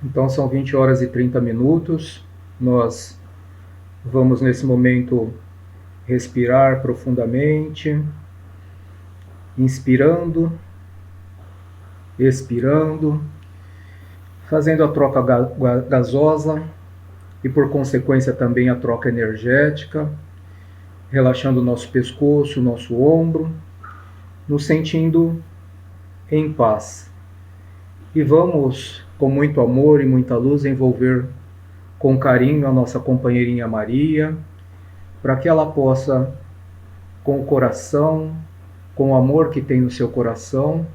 Então são 20 horas e 30 minutos. Nós vamos nesse momento respirar profundamente, inspirando, expirando, fazendo a troca gasosa e por consequência também a troca energética, relaxando o nosso pescoço, nosso ombro, nos sentindo em paz. E vamos, com muito amor e muita luz, envolver com carinho a nossa companheirinha Maria, para que ela possa, com o coração, com o amor que tem no seu coração,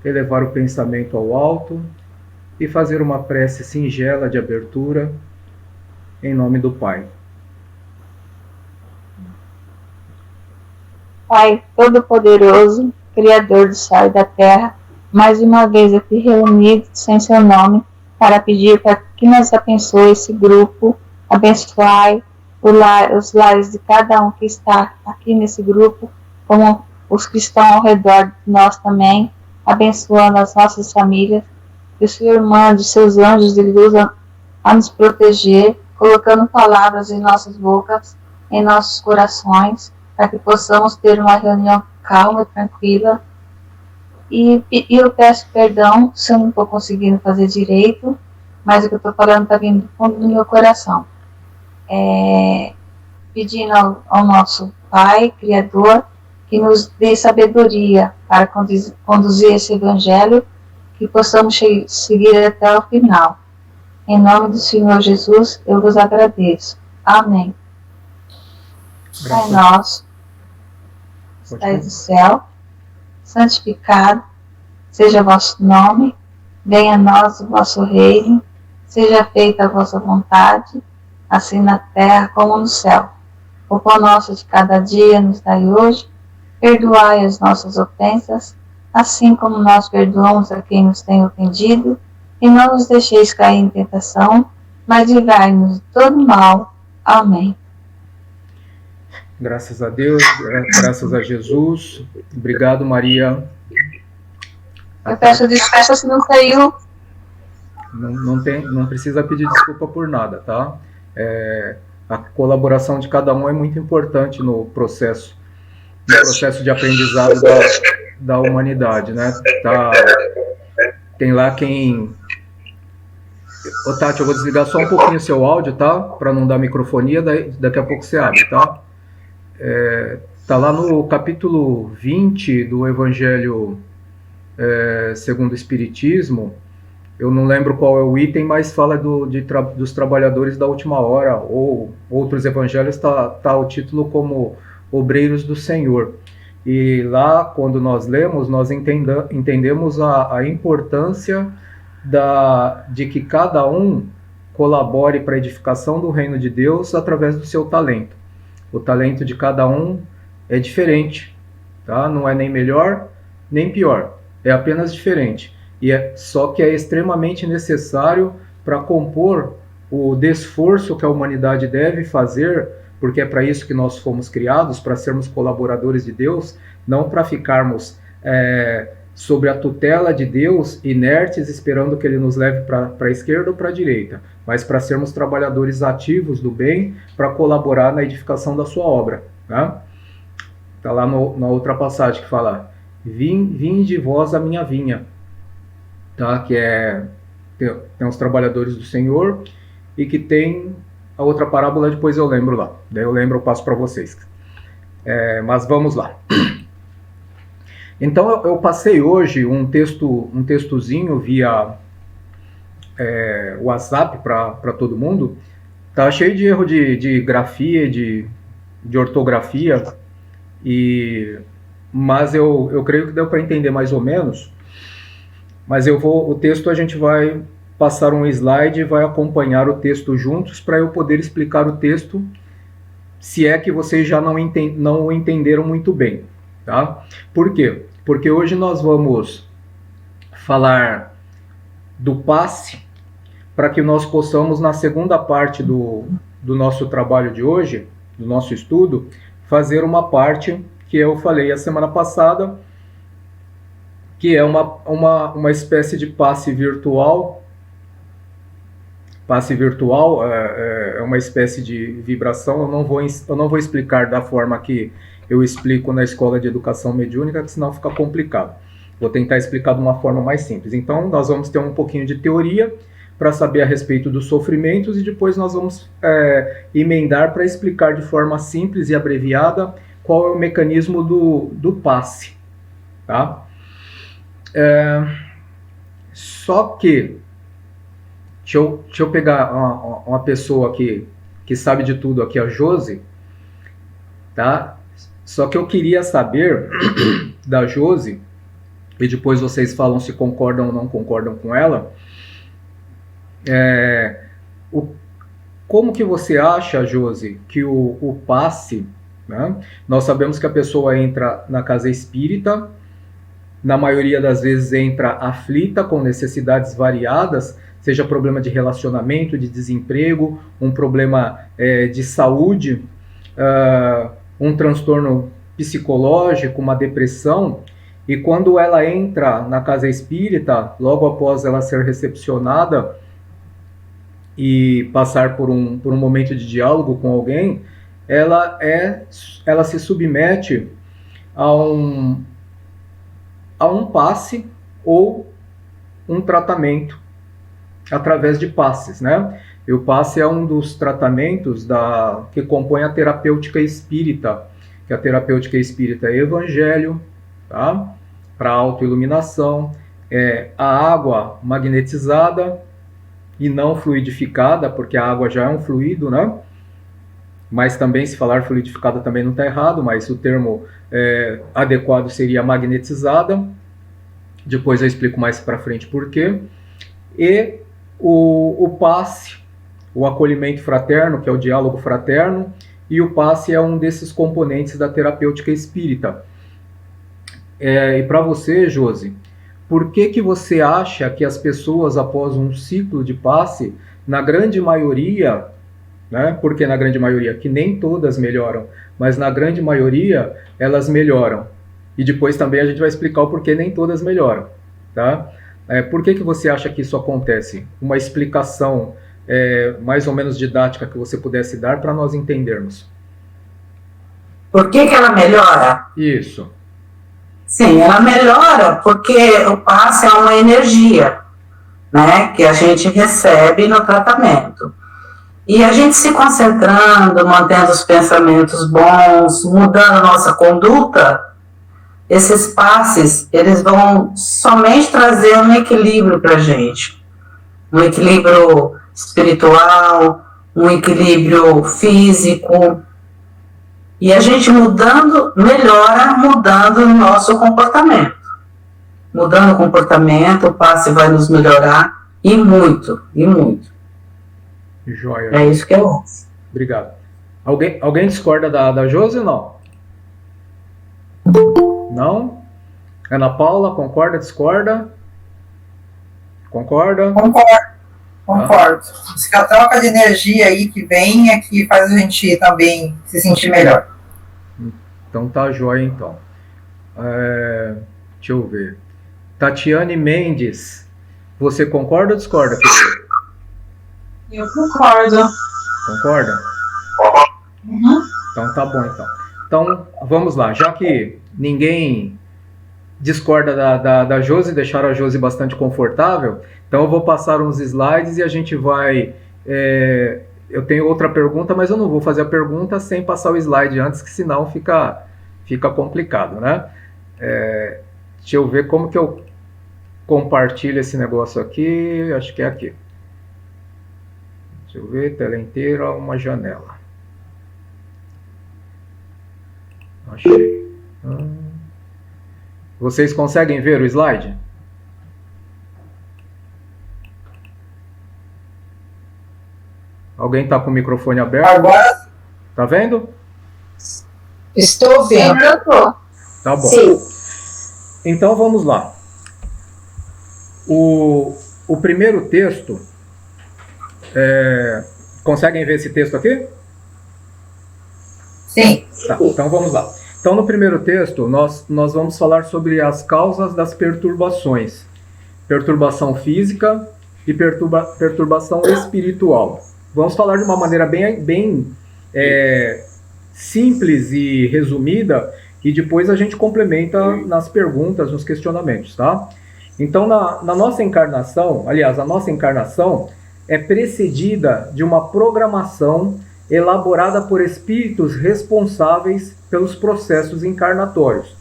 elevar o pensamento ao alto e fazer uma prece singela de abertura em nome do Pai. Pai Todo-Poderoso, Criador do céu e da terra, mais uma vez aqui reunidos em seu nome para pedir para que nos abençoe esse grupo, abençoai os lares de cada um que está aqui nesse grupo, como os que estão ao redor de nós também, abençoando as nossas famílias, que o Senhor mande seus anjos de luz a nos proteger, colocando palavras em nossas bocas, em nossos corações, para que possamos ter uma reunião calma e tranquila. E eu peço perdão se eu não estou conseguindo fazer direito, mas o que eu estou falando está vindo do fundo do meu coração. Pedindo ao nosso Pai, Criador, que nos dê sabedoria para conduzir esse Evangelho, que possamos seguir até o final. Em nome do Senhor Jesus, eu vos agradeço. Amém. Pai nosso, que estais no céu, santificado seja o vosso nome, venha a nós o vosso reino, seja feita a vossa vontade, assim na terra como no céu. O pão nosso de cada dia nos dai hoje, perdoai as nossas ofensas, assim como nós perdoamos a quem nos tem ofendido, e não nos deixeis cair em tentação, mas livrai-nos de todo mal. Amém. Graças a Deus, graças a Jesus. Obrigado, Maria. Eu peço desculpa se não saiu. Não precisa pedir desculpa por nada, tá? A colaboração de cada um é muito importante no processo de aprendizado da humanidade, né? Tem lá quem... Ô, Tati, eu vou desligar só um pouquinho o seu áudio, tá? Para não dar microfonia, daqui a pouco você abre, tá? Tá lá no capítulo 20 do Evangelho segundo o Espiritismo. Eu não lembro qual é o item, mas fala dos trabalhadores da última hora, ou outros evangelhos tá o título como Obreiros do Senhor. E lá, quando nós lemos, nós entendemos a importância de que cada um colabore para a edificação do reino de Deus através do seu talento. O talento de cada um é diferente, tá? Não é nem melhor, nem pior, é apenas diferente. Só que é extremamente necessário para compor o desforço que a humanidade deve fazer, porque é para isso que nós fomos criados, para sermos colaboradores de Deus, não para ficarmos sob a tutela de Deus, inertes, esperando que Ele nos leve para a esquerda ou para a direita, mas para sermos trabalhadores ativos do bem, para colaborar na edificação da sua obra. Tá? Tá lá na outra passagem que fala: vinde vós a minha vinha. Tá? Que tem os trabalhadores do Senhor, e que tem a outra parábola, depois eu lembro lá. Daí eu lembro, eu passo para vocês. Mas vamos lá. Então eu passei hoje um textozinho via WhatsApp para todo mundo. Tá cheio de erro de grafia, de ortografia, mas eu creio que deu para entender mais ou menos. Mas o texto a gente vai passar um slide e vai acompanhar o texto juntos para eu poder explicar o texto, se é que vocês já não o entenderam muito bem, tá? Por quê? Porque hoje nós vamos falar do passe, para que nós possamos, na segunda parte do nosso trabalho de hoje, do nosso estudo, fazer uma parte que eu falei a semana passada, que é uma espécie de passe virtual passe virtual é uma espécie de vibração. Eu não vou explicar da forma que eu explico na escola de educação mediúnica, que senão fica complicado. Vou tentar explicar de uma forma mais simples. Então, nós vamos ter um pouquinho de teoria para saber a respeito dos sofrimentos e depois nós vamos emendar para explicar de forma simples e abreviada qual é o mecanismo do passe. Tá? Só que, deixa eu pegar uma pessoa que sabe de tudo aqui, a Josi, tá? Só que eu queria saber da Josi, e depois vocês falam se concordam ou não concordam com ela, como que você acha, Josi, que o passe, né? Nós sabemos que a pessoa entra na casa espírita, na maioria das vezes entra aflita, com necessidades variadas, seja problema de relacionamento, de desemprego, um problema de saúde, um transtorno psicológico, uma depressão, e quando ela entra na casa espírita, logo após ela ser recepcionada e passar por um momento de diálogo com alguém, ela se submete a um passe ou um tratamento através de passes, né? E o passe é um dos tratamentos que compõe a terapêutica espírita, que a terapêutica espírita é evangelho, tá? Para autoiluminação, a água magnetizada e não fluidificada, porque a água já é um fluido, né? Mas também, se falar fluidificada também não está errado, mas o termo adequado seria magnetizada. Depois eu explico mais para frente por quê. E o passe, o acolhimento fraterno, que é o diálogo fraterno, e o passe é um desses componentes da terapêutica espírita. E para você, Josi, por que você acha que as pessoas, após um ciclo de passe, na grande maioria, né, porque na grande maioria, que nem todas melhoram, mas na grande maioria elas melhoram? E depois também a gente vai explicar o porquê nem todas melhoram, tá? Por que você acha que isso acontece? Uma explicação mais ou menos didática que você pudesse dar para nós entendermos. Por que ela melhora? Isso. Sim, ela melhora porque o passe é uma energia, né, que a gente recebe no tratamento. E a gente se concentrando, mantendo os pensamentos bons, mudando a nossa conduta, esses passes, eles vão somente trazer um equilíbrio para a gente. Um equilíbrio espiritual, um equilíbrio físico. E a gente melhora mudando o nosso comportamento. Mudando o comportamento, o passe vai nos melhorar, e muito, e muito. Joia. É isso que eu acho. Obrigado. Alguém discorda da Josi ou não? Não? Ana Paula, concorda, discorda? Concorda? Concordo. Diz que a troca de energia aí que vem é que faz a gente também se sentir melhor. Então tá joia, então. Deixa eu ver. Tatiane Mendes, você concorda ou discorda? Eu concordo. Concorda? Uhum. Então tá bom, então. Então, vamos lá. Já que ninguém discorda da Josi, deixaram a Josi bastante confortável, então eu vou passar uns slides e a gente vai... eu tenho outra pergunta, mas eu não vou fazer a pergunta sem passar o slide antes, que senão fica complicado, né? Deixa eu ver como que eu compartilho esse negócio aqui. Acho que é aqui. Deixa eu ver, tela inteira, uma janela. Achei. Vocês conseguem ver o slide? Alguém está com o microfone aberto? Agora. Tá vendo? Estou vendo. Tá bom. Sim. Então vamos lá. O primeiro texto. Conseguem ver esse texto aqui? Sim. Tá, então vamos lá. Então, no primeiro texto, nós vamos falar sobre as causas das perturbações. Perturbação física, e perturbação espiritual. Vamos falar de uma maneira bem simples e resumida, e depois a gente complementa nas perguntas, nos questionamentos, tá? Então, na nossa encarnação, aliás, a nossa encarnação é precedida de uma programação elaborada por espíritos responsáveis pelos processos encarnatórios.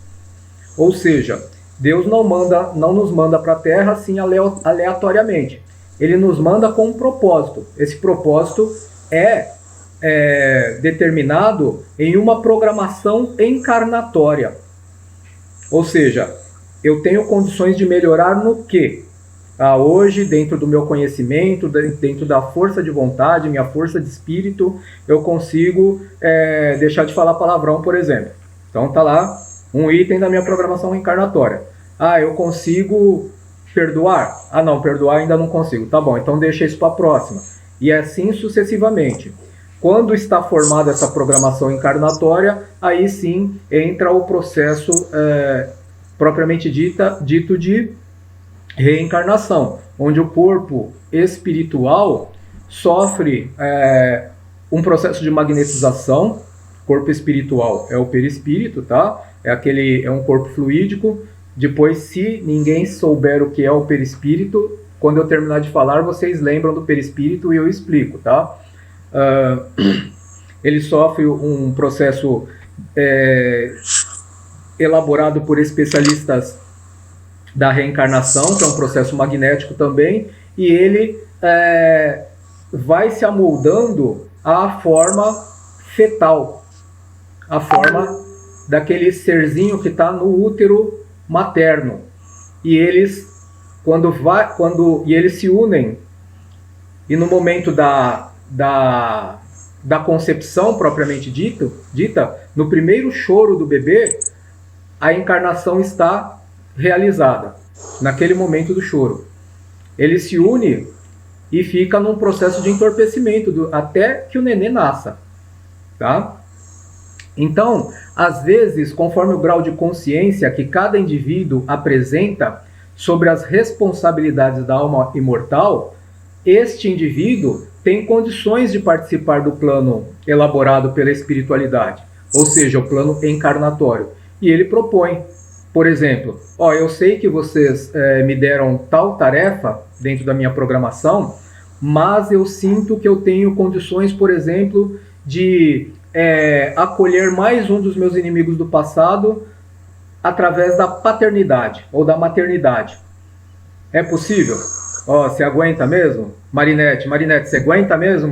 Ou seja, Deus não nos manda para a Terra assim aleatoriamente. Ele nos manda com um propósito. Esse propósito é determinado em uma programação encarnatória. Ou seja, eu tenho condições de melhorar no quê? Hoje, dentro do meu conhecimento, dentro da força de vontade, minha força de espírito, eu consigo deixar de falar palavrão, por exemplo. Então está lá um item da minha programação encarnatória. Eu consigo perdoar? Não, perdoar ainda não consigo. Tá bom, então deixa isso para a próxima. E assim sucessivamente. Quando está formada essa programação encarnatória, aí sim entra o processo propriamente dito de reencarnação, onde o corpo espiritual sofre um processo de magnetização. Corpo espiritual é o perispírito, tá? É um corpo fluídico. Depois, se ninguém souber o que é o perispírito, quando eu terminar de falar, vocês lembram do perispírito e eu explico, tá? Ele sofre um processo elaborado por especialistas da reencarnação, que é um processo magnético também, e ele vai se amoldando à forma fetal, a forma daquele serzinho que está no útero materno. E eles, eles se unem, e no momento da concepção propriamente dita, no primeiro choro do bebê, a encarnação está realizada, naquele momento do choro. Ele se une e fica num processo de entorpecimento até que o nenê nasça, tá? Então, às vezes, conforme o grau de consciência que cada indivíduo apresenta sobre as responsabilidades da alma imortal, este indivíduo tem condições de participar do plano elaborado pela espiritualidade, ou seja, o plano encarnatório. E ele propõe, por exemplo, eu sei que vocês me deram tal tarefa dentro da minha programação, mas eu sinto que eu tenho condições, por exemplo, de acolher mais um dos meus inimigos do passado através da paternidade ou da maternidade. É possível? Você aguenta mesmo? Marinete, você aguenta mesmo?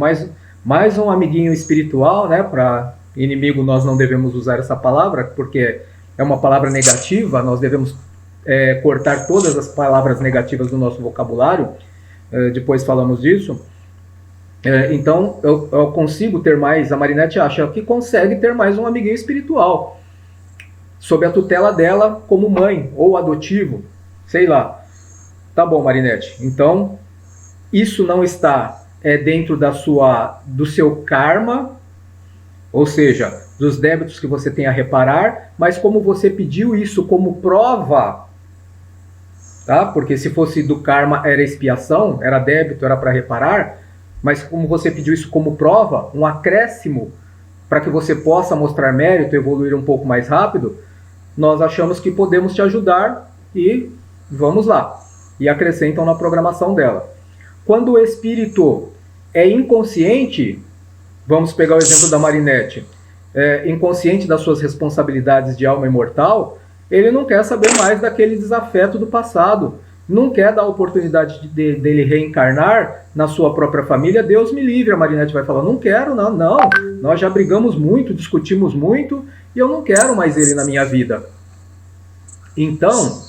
Mais um amiguinho espiritual, né? Para inimigo nós não devemos usar essa palavra, porque é uma palavra negativa, nós devemos cortar todas as palavras negativas do nosso vocabulário, depois falamos disso. Então, eu consigo ter mais, a Marinete acha que consegue ter mais um amiguinho espiritual, sob a tutela dela como mãe ou adotivo, sei lá. Tá bom, Marinete, então isso não está dentro do seu karma, ou seja, dos débitos que você tem a reparar, mas como você pediu isso como prova, tá? Porque se fosse do karma era expiação, era débito, era para reparar, mas como você pediu isso como prova, um acréscimo para que você possa mostrar mérito, evoluir um pouco mais rápido, nós achamos que podemos te ajudar e vamos lá. E acrescentam na programação dela. Quando o espírito é inconsciente, vamos pegar o exemplo da Marinete, inconsciente das suas responsabilidades de alma imortal, ele não quer saber mais daquele desafeto do passado, não quer dar a oportunidade dele reencarnar na sua própria família. Deus me livre, a Marinete vai falar, não quero, não, nós já brigamos muito, discutimos muito, e eu não quero mais ele na minha vida. Então,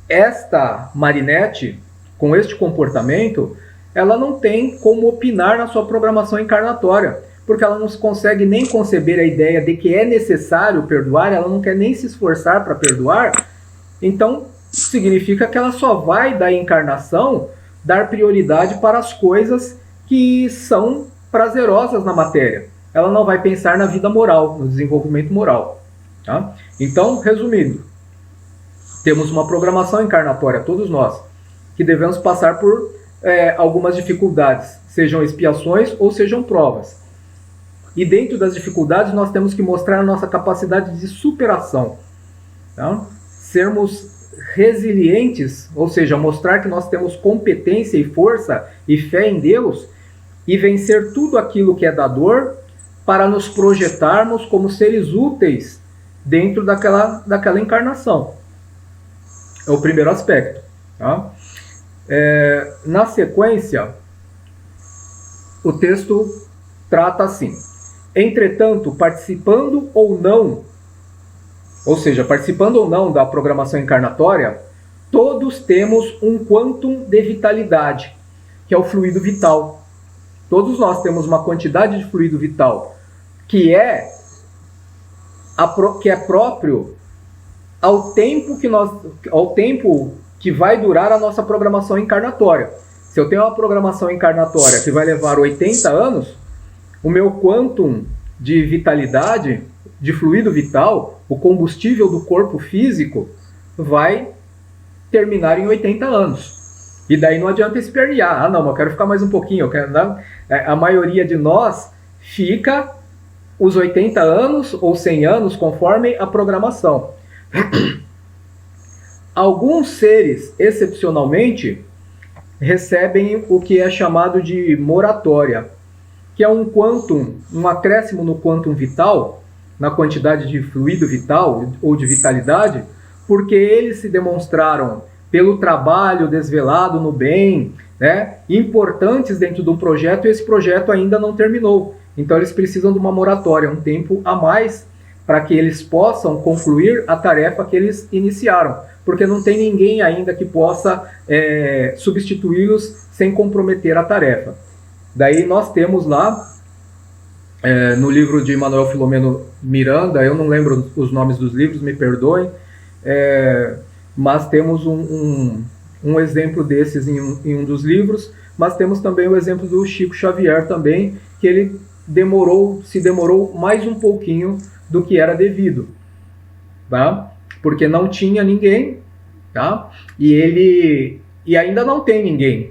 esta Marinete, com este comportamento, ela não tem como opinar na sua programação encarnatória, porque ela não consegue nem conceber a ideia de que é necessário perdoar, ela não quer nem se esforçar para perdoar. Então, significa que ela só vai da encarnação dar prioridade para as coisas que são prazerosas na matéria. Ela não vai pensar na vida moral, no desenvolvimento moral. Tá? Então, resumindo, temos uma programação encarnatória, todos nós, que devemos passar por algumas dificuldades, sejam expiações ou sejam provas. E dentro das dificuldades nós temos que mostrar a nossa capacidade de superação, tá? Sermos resilientes, ou seja, mostrar que nós temos competência e força e fé em Deus e vencer tudo aquilo que é da dor para nos projetarmos como seres úteis dentro daquela encarnação. É o primeiro aspecto, tá? Na sequência, o texto trata assim: entretanto, participando ou não, ou seja, participando ou não da programação encarnatória, todos temos um quantum de vitalidade, que é o fluido vital. Todos nós temos uma quantidade de fluido vital que é próprio ao tempo que vai durar a nossa programação encarnatória. Se eu tenho uma programação encarnatória que vai levar 80 anos, o meu quantum de vitalidade, de fluido vital, o combustível do corpo físico, vai terminar em 80 anos. E daí não adianta espernear. Ah, não, eu quero ficar mais um pouquinho. Eu quero... Não. A maioria de nós fica os 80 anos ou 100 anos, conforme a programação. Alguns seres, excepcionalmente, recebem o que é chamado de moratória, que é um acréscimo no quantum vital, na quantidade de fluido vital ou de vitalidade, porque eles se demonstraram, pelo trabalho desvelado no bem, né, importantes dentro de um projeto, e esse projeto ainda não terminou. Então eles precisam de uma moratória, um tempo a mais, para que eles possam concluir a tarefa que eles iniciaram, porque não tem ninguém ainda que possa substituí-los sem comprometer a tarefa. Daí nós temos lá, no livro de Manuel Filomeno Miranda, eu não lembro os nomes dos livros, me perdoem, mas temos um exemplo desses em um dos livros, mas temos também o exemplo do Chico Xavier também, que ele se demorou mais um pouquinho do que era devido, tá? Porque não tinha ninguém, tá? E ainda não tem ninguém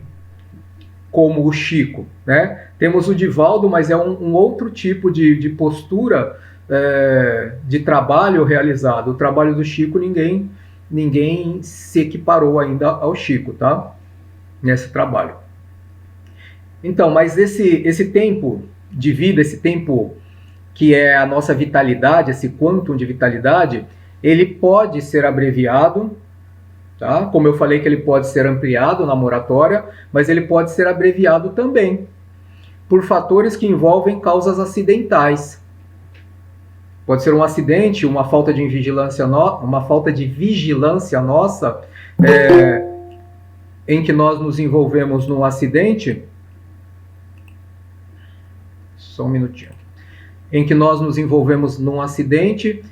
como o Chico, né? Temos o Divaldo, mas é um outro tipo de postura de trabalho realizado. O trabalho do Chico, ninguém se equiparou ainda ao Chico, tá? Nesse trabalho. Então, mas esse tempo de vida, esse tempo que é a nossa vitalidade, esse quantum de vitalidade, ele pode ser abreviado, tá? Como eu falei que ele pode ser ampliado na moratória, mas ele pode ser abreviado também por fatores que envolvem causas acidentais. Pode ser um acidente, uma falta de vigilância nossa, em que nós nos envolvemos num acidente. Só um minutinho. Em que nós nos envolvemos num acidente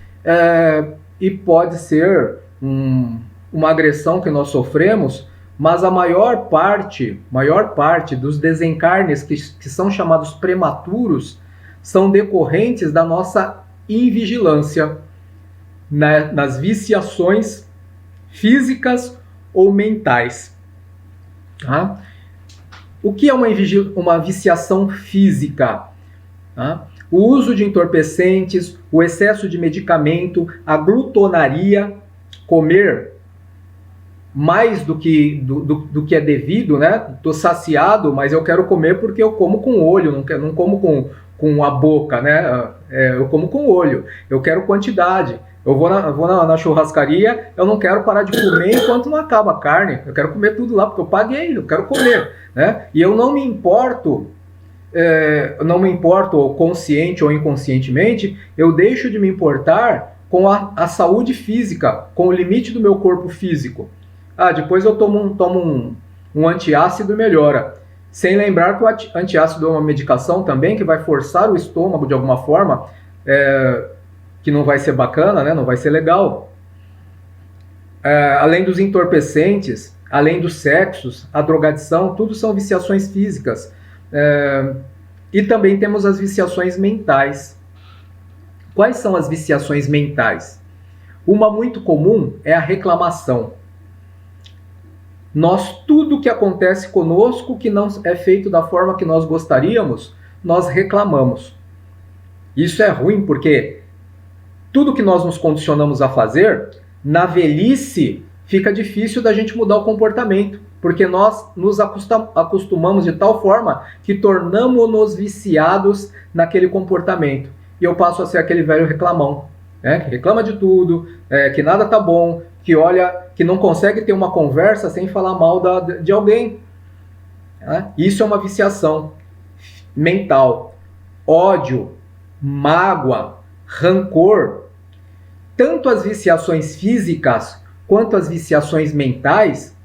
e pode ser uma agressão que nós sofremos, mas a maior parte dos desencarnes que são chamados prematuros são decorrentes da nossa invigilância, nas viciações físicas ou mentais. Tá? O que é uma viciação física? Tá? O uso de entorpecentes, o excesso de medicamento, a glutonaria, comer mais do que é devido, né? Estou saciado, mas eu quero comer porque eu como com o olho, não como com a boca, né? Eu como com o olho, eu quero quantidade. Eu vou na churrascaria, eu não quero parar de comer enquanto não acaba a carne. Eu quero comer tudo lá, porque eu paguei, eu quero comer, né? E eu não me importo, ou consciente ou inconscientemente, eu deixo de me importar com a saúde física, com o limite do meu corpo físico. Depois eu tomo um antiácido e melhora. Sem lembrar que o antiácido é uma medicação também que vai forçar o estômago de alguma forma, que não vai ser bacana, né? Não vai ser legal. Além dos entorpecentes, além dos sexos, a drogadição, tudo são viciações físicas. E também temos as viciações mentais. Quais são as viciações mentais? Uma muito comum é a reclamação. Tudo que acontece conosco que não é feito da forma que nós gostaríamos, nós reclamamos. Isso é ruim porque tudo que nós nos condicionamos a fazer, na velhice, fica difícil da gente mudar o comportamento, porque nós nos acostumamos de tal forma que tornamos-nos viciados naquele comportamento. E eu passo a ser aquele velho reclamão, né? Que reclama de tudo, que nada tá bom, que olha, que não consegue ter uma conversa sem falar mal de alguém. Né? Isso é uma viciação mental. Ódio, mágoa, rancor, tanto as viciações físicas quanto as viciações mentais,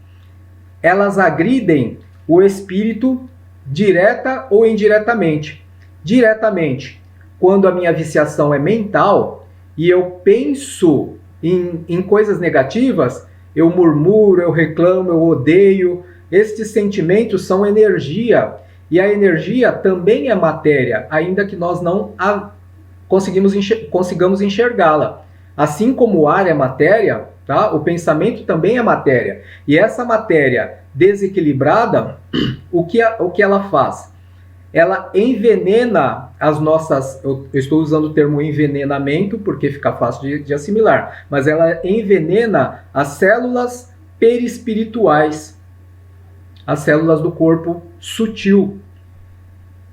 elas agridem o espírito direta ou indiretamente. Diretamente, quando a minha viciação é mental e eu penso em coisas negativas, eu murmuro, eu reclamo, eu odeio. Estes sentimentos são energia. E a energia também é matéria, ainda que nós não consigamos enxergá-la. Assim como o ar é matéria, tá? O pensamento também é matéria. E essa matéria desequilibrada, o que ela faz? Ela envenena as nossas... Eu estou usando o termo envenenamento porque fica fácil de assimilar. Mas ela envenena as células perispirituais, as células do corpo sutil.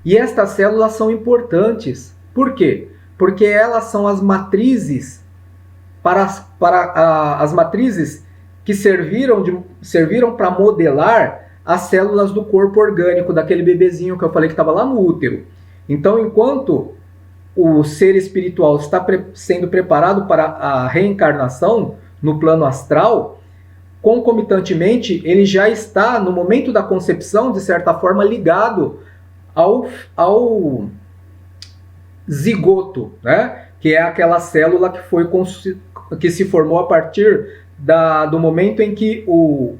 E estas células são importantes. Por quê? Porque elas são as matrizes as matrizes que serviram para modelar as células do corpo orgânico daquele bebezinho que eu falei que estava lá no útero. Então, enquanto o ser espiritual está sendo preparado para a reencarnação no plano astral, concomitantemente, ele já está, no momento da concepção, de certa forma, ligado ao zigoto, né? Que é aquela célula que se formou a partir do momento em que o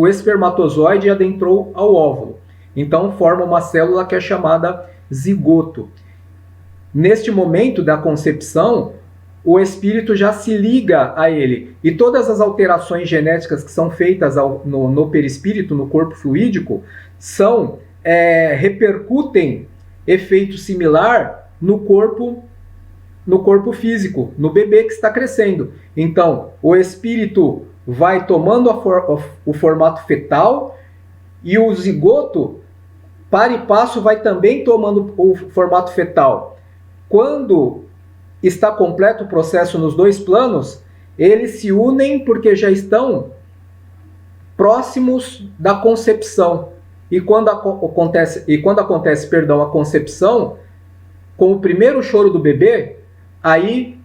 espermatozoide adentrou ao óvulo. Então forma uma célula que é chamada zigoto. Neste momento da concepção, o espírito já se liga a ele. E todas as alterações genéticas que são feitas no perispírito, no corpo fluídico, repercutem efeito similar no corpo físico, no bebê que está crescendo. Então, o espírito vai tomando o formato fetal e o zigoto, para e passo, vai também tomando o formato fetal. Quando está completo o processo nos dois planos, eles se unem porque já estão próximos da concepção. E quando acontece a concepção, com o primeiro choro do bebê, aí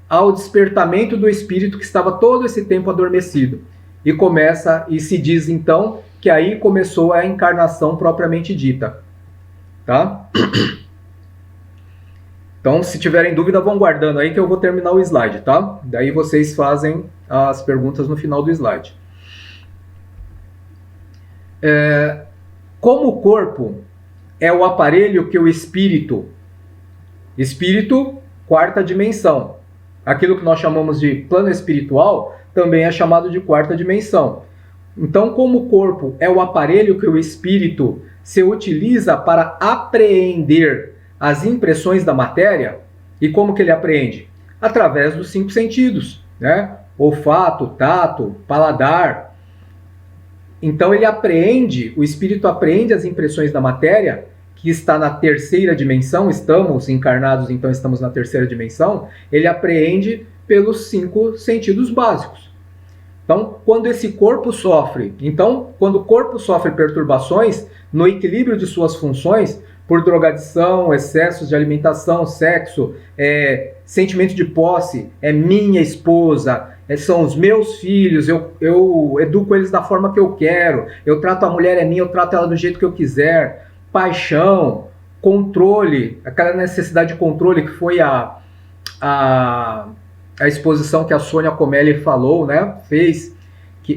há o despertamento do espírito que estava todo esse tempo adormecido. E se diz então que aí começou a encarnação propriamente dita. Tá? Então, se tiverem dúvida, vão guardando aí que eu vou terminar o slide, tá? Daí vocês fazem as perguntas no final do slide. Como o corpo é o aparelho que o espírito, quarta dimensão, aquilo que nós chamamos de plano espiritual, também é chamado de quarta dimensão. Então, como o corpo é o aparelho que o espírito se utiliza para apreender as impressões da matéria, e como que ele apreende? Através dos 5 sentidos, né? Olfato, tato, paladar. Então o espírito apreende as impressões da matéria, que está na terceira dimensão, estamos encarnados, então estamos na terceira dimensão, ele apreende pelos 5 sentidos básicos. Então, quando o corpo sofre perturbações no equilíbrio de suas funções, por drogadição, excessos de alimentação, sexo, sentimento de posse, é minha esposa, são os meus filhos, eu educo eles da forma que eu quero, eu trato a mulher é minha, eu trato ela do jeito que eu quiser, paixão, controle, aquela necessidade de controle que foi a exposição que a Sônia Comelli falou, né, fez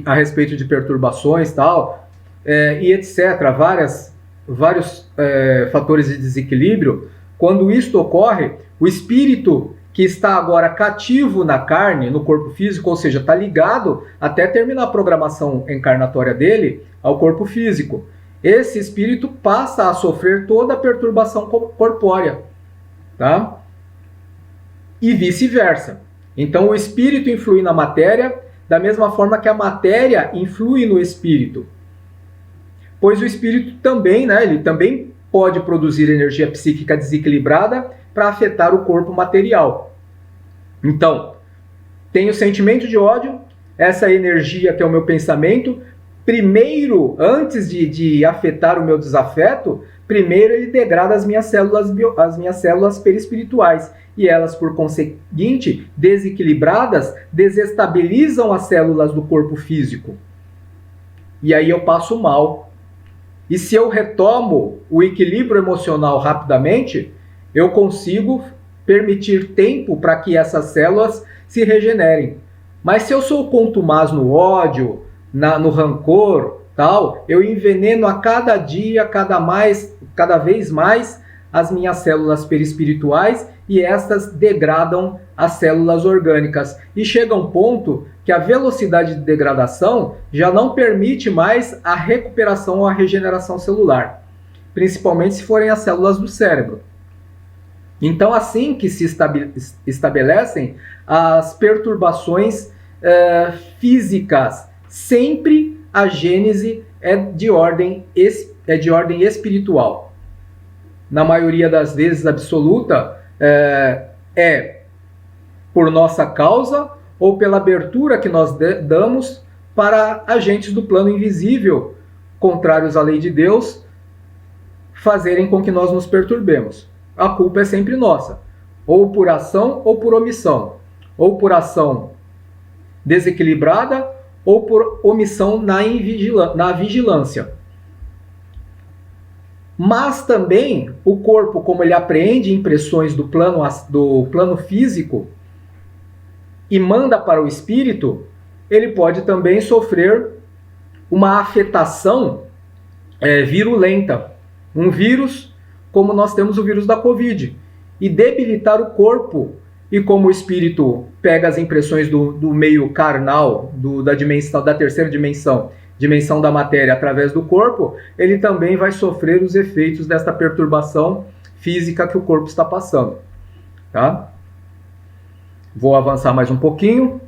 a respeito de perturbações e tal, e etc., vários fatores de desequilíbrio. Quando isto ocorre, o espírito que está agora cativo na carne, no corpo físico, ou seja, está ligado até terminar a programação encarnatória dele ao corpo físico. Esse espírito passa a sofrer toda a perturbação corpórea, tá? E vice-versa. Então o espírito influi na matéria da mesma forma que a matéria influi no espírito. Pois o espírito também, né, ele também pode produzir energia psíquica desequilibrada para afetar o corpo material. Então, tem o sentimento de ódio, essa energia que é o meu pensamento, primeiro, antes de afetar o meu desafeto, primeiro ele degrada as minhas células perispirituais. E elas, por conseguinte, desequilibradas, desestabilizam as células do corpo físico. E aí eu passo mal. E se eu retomo o equilíbrio emocional rapidamente, eu consigo permitir tempo para que essas células se regenerem. Mas se eu sou contumaz no ódio, no rancor, tal, eu enveneno a cada dia, cada vez mais as minhas células perispirituais e estas degradam as células orgânicas. E chega um ponto que a velocidade de degradação já não permite mais a recuperação ou a regeneração celular, principalmente se forem as células do cérebro. Então, assim que se estabelecem as perturbações físicas, sempre a gênese é de ordem espiritual. Na maioria das vezes absoluta, é por nossa causa ou pela abertura que nós damos para agentes do plano invisível, contrários à lei de Deus, fazerem com que nós nos perturbemos. A culpa é sempre nossa, ou por ação ou por omissão, ou por ação desequilibrada ou por omissão na vigilância. Mas também o corpo, como ele apreende impressões do plano físico e manda para o espírito, ele pode também sofrer uma afetação virulenta, um vírus, como nós temos o vírus da Covid, e debilitar o corpo. E como o espírito pega as impressões do meio carnal, da terceira dimensão da matéria através do corpo, ele também vai sofrer os efeitos desta perturbação física que o corpo está passando. Tá? Vou avançar mais um pouquinho.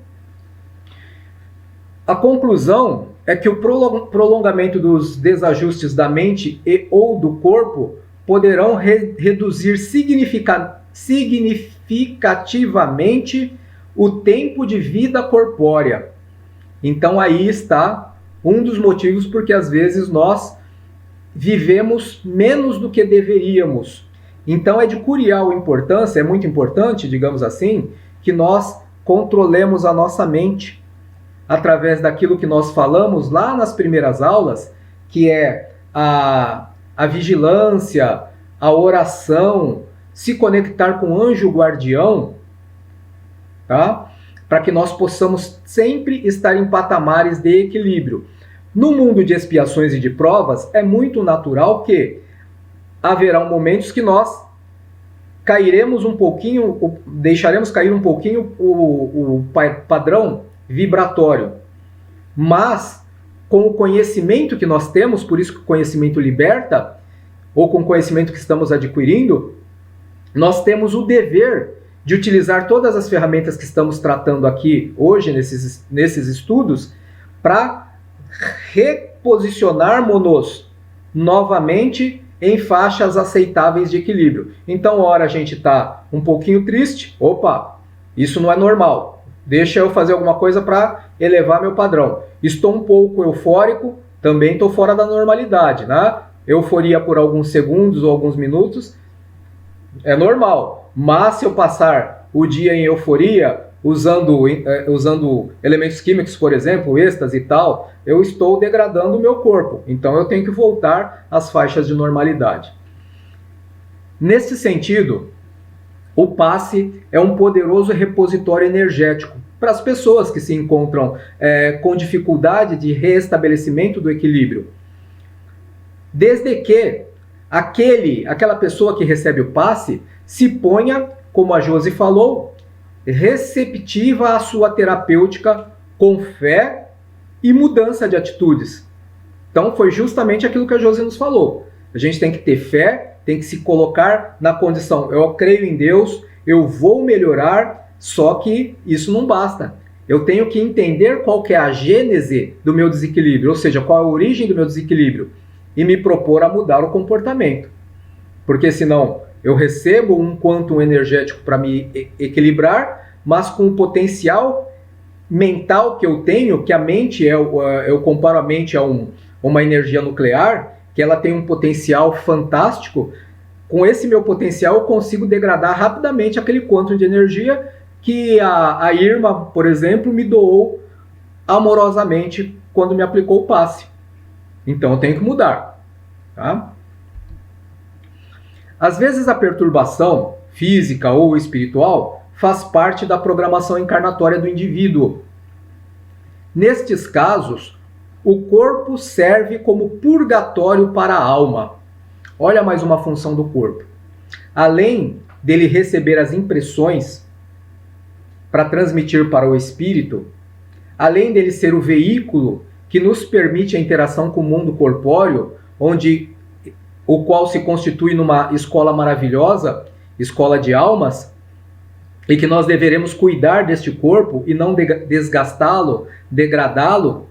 A conclusão é que o prolongamento dos desajustes da mente e ou do corpo poderão reduzir significativamente o tempo de vida corpórea. Então aí está um dos motivos porque às vezes nós vivemos menos do que deveríamos. Então é de curial importância, é muito importante, digamos assim, que nós controlemos a nossa mente através daquilo que nós falamos lá nas primeiras aulas, que é a vigilância, a oração, se conectar com o anjo guardião, tá? Para que nós possamos sempre estar em patamares de equilíbrio. No mundo de expiações e de provas, é muito natural que haverão momentos que nós cairemos um pouquinho, deixaremos cair um pouquinho o padrão vibratório. Mas, com o conhecimento que nós temos, por isso que o conhecimento liberta, ou com o conhecimento que estamos adquirindo, nós temos o dever de utilizar todas as ferramentas que estamos tratando aqui hoje nesses estudos para reposicionarmos-nos novamente em faixas aceitáveis de equilíbrio. Então, ora a gente está um pouquinho triste, opa, isso não é normal, deixa eu fazer alguma coisa para elevar meu padrão. Estou um pouco eufórico, também estou fora da normalidade, né? Euforia por alguns segundos ou alguns minutos é normal, mas se eu passar o dia em euforia, usando elementos químicos, por exemplo, êxtase e tal, eu estou degradando o meu corpo. Então eu tenho que voltar às faixas de normalidade. Nesse sentido, o passe é um poderoso repositório energético para as pessoas que se encontram com dificuldade de restabelecimento do equilíbrio. Desde que aquela pessoa que recebe o passe se ponha, como a Josi falou, receptiva à sua terapêutica com fé e mudança de atitudes. Então foi justamente aquilo que a Josi nos falou. A gente tem que ter fé, tem que se colocar na condição, eu creio em Deus, eu vou melhorar, só que isso não basta. Eu tenho que entender qual que é a gênese do meu desequilíbrio, ou seja, qual é a origem do meu desequilíbrio, e me propor a mudar o comportamento. Porque senão eu recebo um quantum energético para me equilibrar, mas com o potencial mental que eu tenho, que a mente, eu comparo a mente a uma energia nuclear, que ela tem um potencial fantástico. Com esse meu potencial eu consigo degradar rapidamente aquele quantum de energia que a Irma, por exemplo, me doou amorosamente quando me aplicou o passe. Então eu tenho que mudar. Tá? Às vezes a perturbação física ou espiritual faz parte da programação encarnatória do indivíduo. Nestes casos, o corpo serve como purgatório para a alma. Olha mais uma função do corpo. Além dele receber as impressões para transmitir para o espírito, além dele ser o veículo que nos permite a interação com o mundo corpóreo, o qual se constitui numa escola maravilhosa, escola de almas, e que nós deveremos cuidar deste corpo e não desgastá-lo, degradá-lo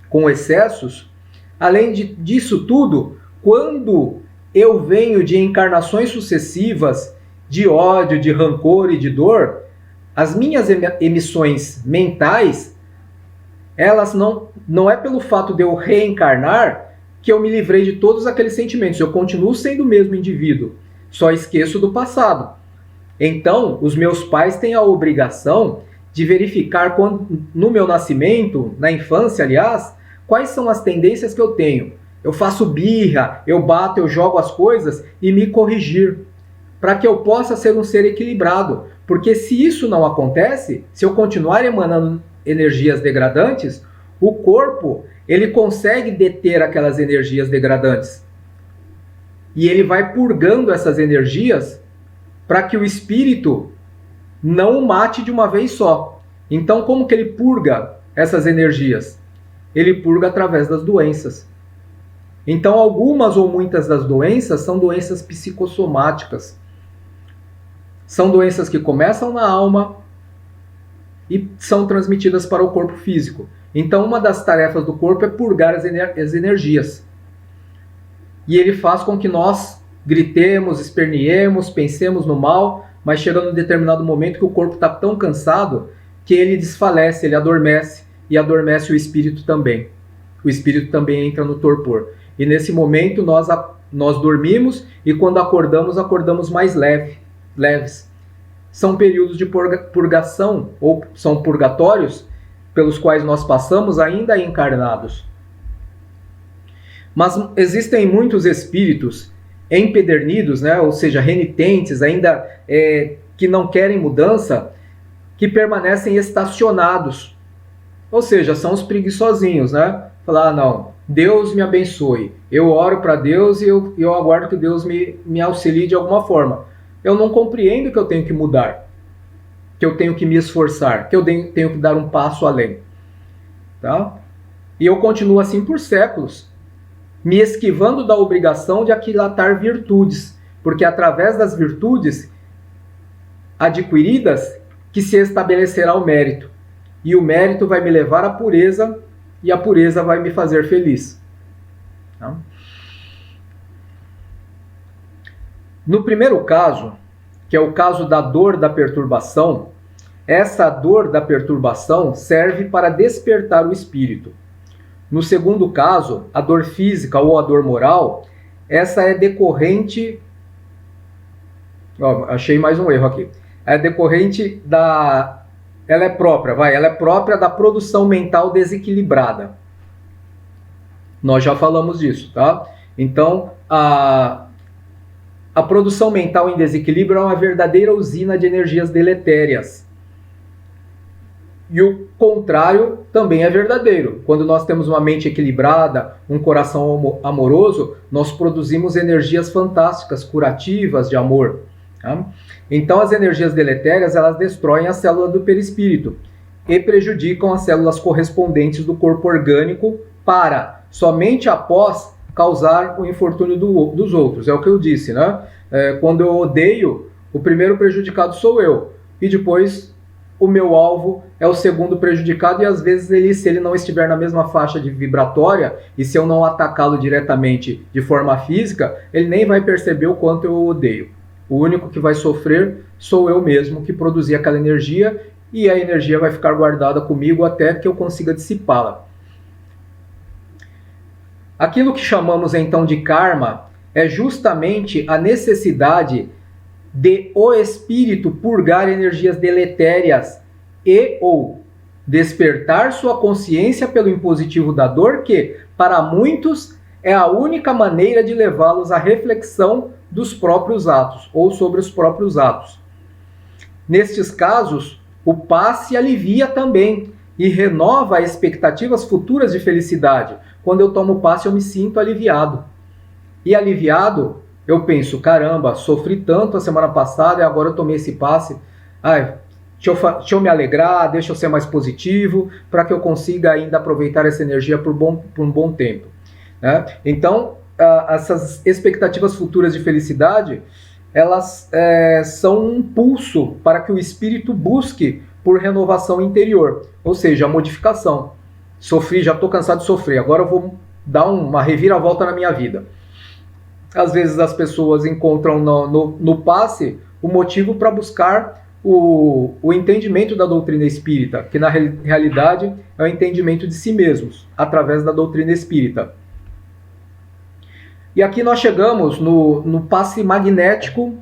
com excessos. Além disso tudo, quando eu venho de encarnações sucessivas de ódio, de rancor e de dor, as minhas emissões mentais, elas não é pelo fato de eu reencarnar que eu me livrei de todos aqueles sentimentos. Eu continuo sendo o mesmo indivíduo, só esqueço do passado. Então, os meus pais têm a obrigação de verificar no meu nascimento, na infância, aliás, quais são as tendências que eu tenho. Eu faço birra, eu bato, eu jogo as coisas e me corrigir, para que eu possa ser um ser equilibrado. Porque se isso não acontece, se eu continuar emanando energias degradantes, o corpo ele consegue deter aquelas energias degradantes. E ele vai purgando essas energias para que o espírito não o mate de uma vez só. Então, como que ele purga essas energias? Ele purga através das doenças. Então, algumas ou muitas das doenças são doenças psicossomáticas. São doenças que começam na alma e são transmitidas para o corpo físico. Então, uma das tarefas do corpo é purgar as energias. E ele faz com que nós gritemos, esperneemos, pensemos no mal, mas chega num determinado momento que o corpo está tão cansado que ele desfalece, ele adormece, e adormece o espírito também. O espírito também entra no torpor. E nesse momento nós dormimos, e quando acordamos mais leves. São períodos de purgação, ou são purgatórios, pelos quais nós passamos ainda encarnados. Mas existem muitos espíritos empedernidos, né, ou seja, renitentes, ainda que não querem mudança, que permanecem estacionados. Ou seja, são os preguiçosinhos, né? Falar, não, Deus me abençoe. Eu oro para Deus e eu aguardo que Deus me auxilie de alguma forma. Eu não compreendo que eu tenho que mudar, que eu tenho que me esforçar, que eu tenho que dar um passo além. Tá? E eu continuo assim por séculos, me esquivando da obrigação de aquilatar virtudes, porque através das virtudes adquiridas que se estabelecerá o mérito. E o mérito vai me levar à pureza, e a pureza vai me fazer feliz. Tá? No primeiro caso, que é o caso da dor da perturbação, essa dor da perturbação serve para despertar o espírito. No segundo caso, a dor física ou a dor moral, essa é decorrente... achei mais um erro aqui. É decorrente da... Ela é própria da produção mental desequilibrada. Nós já falamos disso, tá? Então, a produção mental em desequilíbrio é uma verdadeira usina de energias deletérias. E o contrário também é verdadeiro. Quando nós temos uma mente equilibrada, um coração amoroso, nós produzimos energias fantásticas, curativas de amor. Tá? Então as energias deletérias, elas destroem a célula do perispírito e prejudicam as células correspondentes do corpo orgânico para, somente após, causar o infortúnio dos outros. É o que eu disse, né? Quando eu odeio, o primeiro prejudicado sou eu, e depois o meu alvo é o segundo prejudicado, e às vezes se ele não estiver na mesma faixa de vibratória, e se eu não atacá-lo diretamente de forma física, ele nem vai perceber o quanto eu odeio. O único que vai sofrer sou eu mesmo, que produzi aquela energia, e a energia vai ficar guardada comigo até que eu consiga dissipá-la. Aquilo que chamamos então de karma é justamente a necessidade de o espírito purgar energias deletérias e ou despertar sua consciência pelo impositivo da dor, que, para muitos, é a única maneira de levá-los à reflexão dos próprios atos, ou sobre os próprios atos. Nestes casos, o passe alivia também e renova expectativas futuras de felicidade. Quando eu tomo passe, eu me sinto aliviado. E aliviado, eu penso, caramba, sofri tanto a semana passada e agora eu tomei esse passe. Deixa eu me alegrar, deixa eu ser mais positivo, para que eu consiga ainda aproveitar essa energia por um bom tempo. Né? Então, essas expectativas futuras de felicidade, elas são um impulso para que o espírito busque por renovação interior, ou seja, a modificação. Sofri, já estou cansado de sofrer, agora eu vou dar uma reviravolta na minha vida. Às vezes as pessoas encontram no passe o motivo para buscar o entendimento da doutrina espírita, que na realidade é o entendimento de si mesmos, através da doutrina espírita. E aqui nós chegamos no passe magnético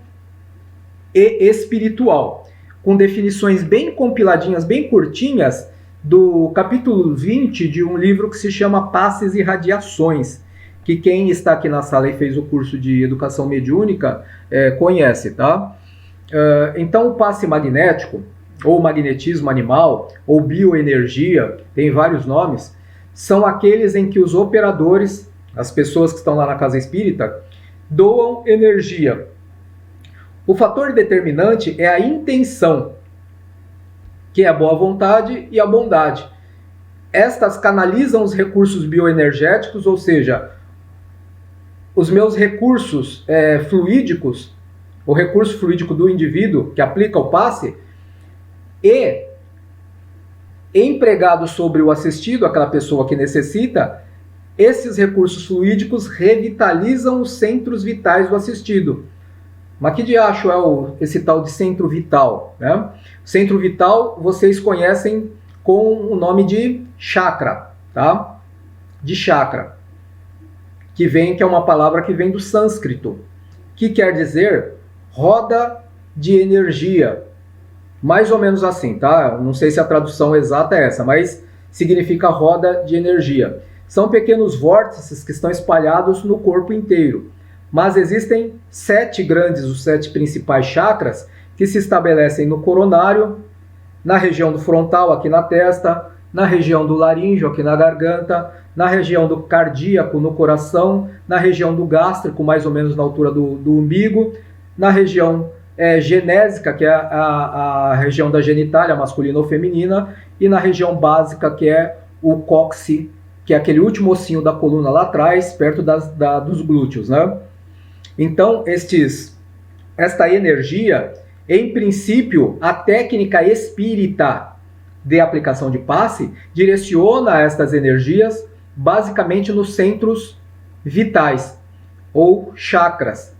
e espiritual, com definições bem compiladinhas, bem curtinhas, do capítulo 20 de um livro que se chama Passes e Radiações, que quem está aqui na sala e fez o curso de Educação Mediúnica conhece, tá? Então o passe magnético, ou magnetismo animal, ou bioenergia, tem vários nomes, são aqueles em que os operadores, as pessoas que estão lá na casa espírita, doam energia. O fator determinante é a intenção, que é a boa vontade e a bondade. Estas canalizam os recursos bioenergéticos, ou seja, os meus recursos fluídicos, o recurso fluídico do indivíduo que aplica o passe, e empregado sobre o assistido, aquela pessoa que necessita, esses recursos fluídicos revitalizam os centros vitais do assistido. Mas que diacho é esse tal de centro vital? Né? Centro vital vocês conhecem com o nome de chakra, tá? De chakra, que é uma palavra que vem do sânscrito, que quer dizer roda de energia. Mais ou menos assim, tá? Não sei se a tradução exata é essa, mas significa roda de energia. São pequenos vórtices que estão espalhados no corpo inteiro. Mas existem os 7 principais chakras, que se estabelecem no coronário, na região do frontal, aqui na testa, na região do laríngeo, aqui na garganta, na região do cardíaco, no coração, na região do gástrico, mais ou menos na altura do umbigo, na região genésica, que é a região da genitália, masculina ou feminina, e na região básica, que é o cóccix, que é aquele último ossinho da coluna lá atrás, perto dos glúteos, né? Então, esta energia, em princípio, a técnica espírita de aplicação de passe direciona estas energias basicamente nos centros vitais, ou chakras,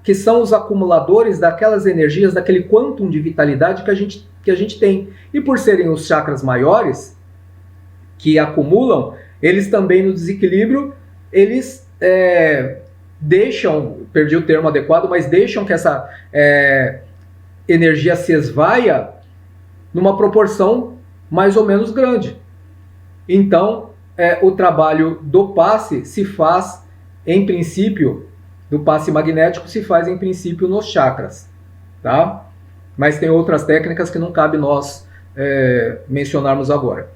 que são os acumuladores daquelas energias, daquele quantum de vitalidade que a gente tem. E por serem os chakras maiores, que acumulam, eles também no desequilíbrio, eles deixam, perdi o termo adequado, mas deixam que essa energia se esvaia numa proporção mais ou menos grande. Então, o trabalho do passe se faz, em princípio, do passe magnético se faz, em princípio, nos chakras, tá? Mas tem outras técnicas que não cabe nós mencionarmos agora.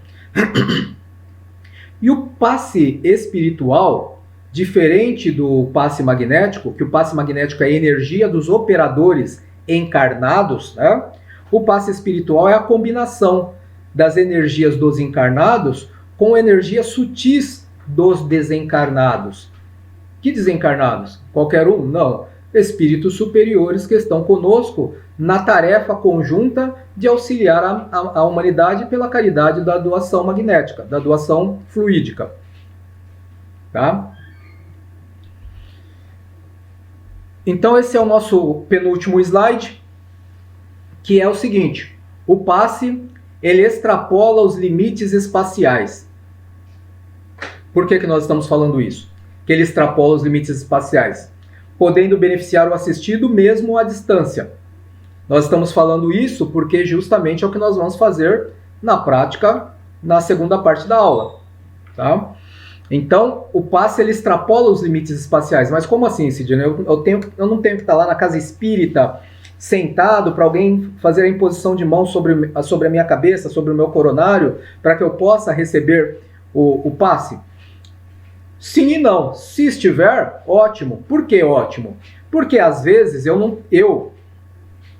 E o passe espiritual, diferente do passe magnético, que o passe magnético é a energia dos operadores encarnados, né? O passe espiritual é a combinação das energias dos encarnados com energias sutis dos desencarnados. Que desencarnados? Qualquer um? Não. Espíritos superiores que estão conosco na tarefa conjunta de auxiliar a humanidade pela caridade da doação magnética, da doação fluídica. Tá? Então esse é o nosso penúltimo slide, que é o seguinte: o passe, ele extrapola os limites espaciais. Por que nós estamos falando isso? Que ele extrapola os limites espaciais, podendo beneficiar o assistido mesmo à distância. Nós estamos falando isso porque justamente é o que nós vamos fazer na prática na segunda parte da aula. Tá? Então, o passe ele extrapola os limites espaciais. Mas como assim, Sidney? Eu não tenho que estar lá na casa espírita, sentado, para alguém fazer a imposição de mão sobre a minha cabeça, sobre o meu coronário, para que eu possa receber o passe? Sim e não. Se estiver, ótimo. Por que ótimo? Porque às vezes eu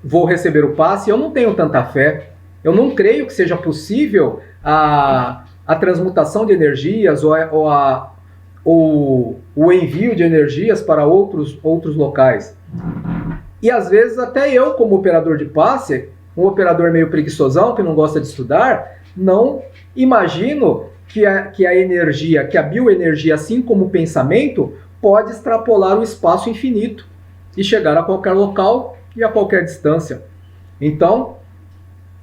vou receber o passe e eu não tenho tanta fé. Eu não creio que seja possível a transmutação de energias ou o envio de energias para outros locais. E às vezes até eu, como operador de passe, um operador meio preguiçosão, que não gosta de estudar, não imagino que a energia, que a bioenergia, assim como o pensamento, pode extrapolar o espaço infinito e chegar a qualquer local e a qualquer distância. Então,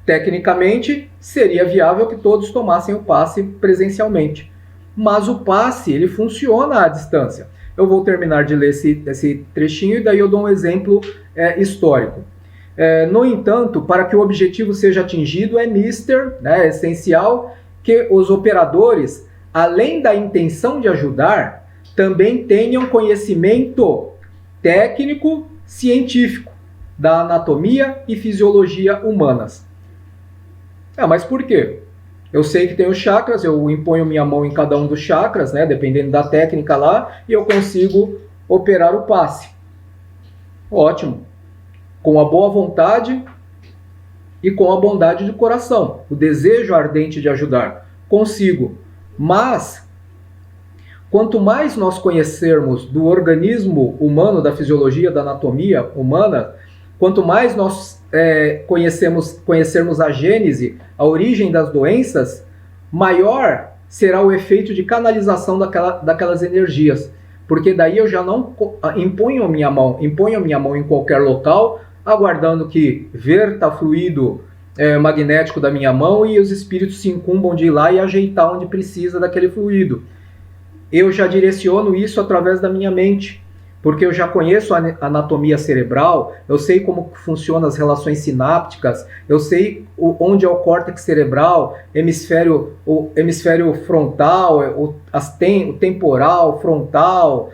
tecnicamente, seria viável que todos tomassem o passe presencialmente. Mas o passe, ele funciona à distância. Eu vou terminar de ler esse trechinho e daí eu dou um exemplo histórico. No entanto, para que o objetivo seja atingido, é essencial que os operadores, além da intenção de ajudar, também tenham conhecimento técnico, científico, da anatomia e fisiologia humanas. Mas por quê? Eu sei que tem os chakras, eu imponho minha mão em cada um dos chakras, né, dependendo da técnica lá, e eu consigo operar o passe. Ótimo. Com a boa vontade e com a bondade de coração, o desejo ardente de ajudar. Consigo. Mas, quanto mais nós conhecermos do organismo humano, da fisiologia, da anatomia humana, quanto mais nós conhecermos a gênese, a origem das doenças, maior será o efeito de canalização daquelas energias. Porque daí eu já não imponho a minha mão em qualquer local, aguardando que verta fluido magnético da minha mão e os espíritos se incumbam de ir lá e ajeitar onde precisa daquele fluido. Eu já direciono isso através da minha mente, porque eu já conheço a anatomia cerebral, eu sei como funcionam as relações sinápticas, eu sei onde é o córtex cerebral, o hemisfério frontal, o temporal, frontal,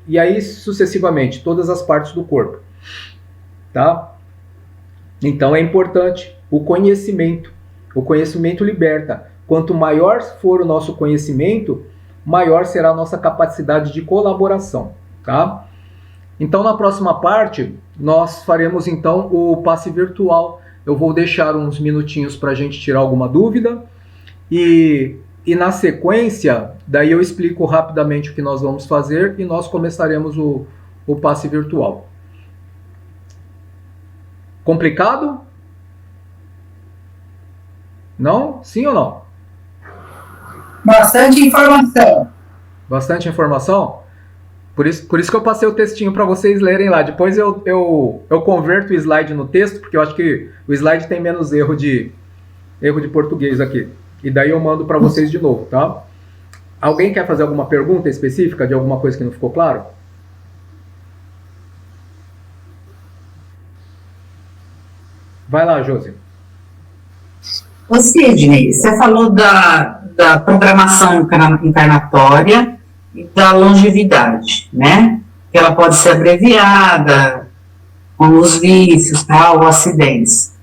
e aí sucessivamente, todas as partes do corpo. Tá? Então é importante o conhecimento. O conhecimento liberta. Quanto maior for o nosso conhecimento, maior será a nossa capacidade de colaboração, tá? Então, na próxima parte, nós faremos, então, o passe virtual. Eu vou deixar uns minutinhos para a gente tirar alguma dúvida e na sequência, daí eu explico rapidamente o que nós vamos fazer e nós começaremos o passe virtual. Complicado? Não? Sim ou não? Bastante informação. Bastante informação? Por isso que eu passei o textinho para vocês lerem lá. Depois eu converto o slide no texto, porque eu acho que o slide tem menos erro de português aqui. E daí eu mando para vocês de novo, tá? Alguém quer fazer alguma pergunta específica de alguma coisa que não ficou claro? Vai lá, Josi. Ô Sidney, você falou da programação encarnatória e da longevidade, né? Que ela pode ser abreviada, com os vícios, tal, ou acidentes.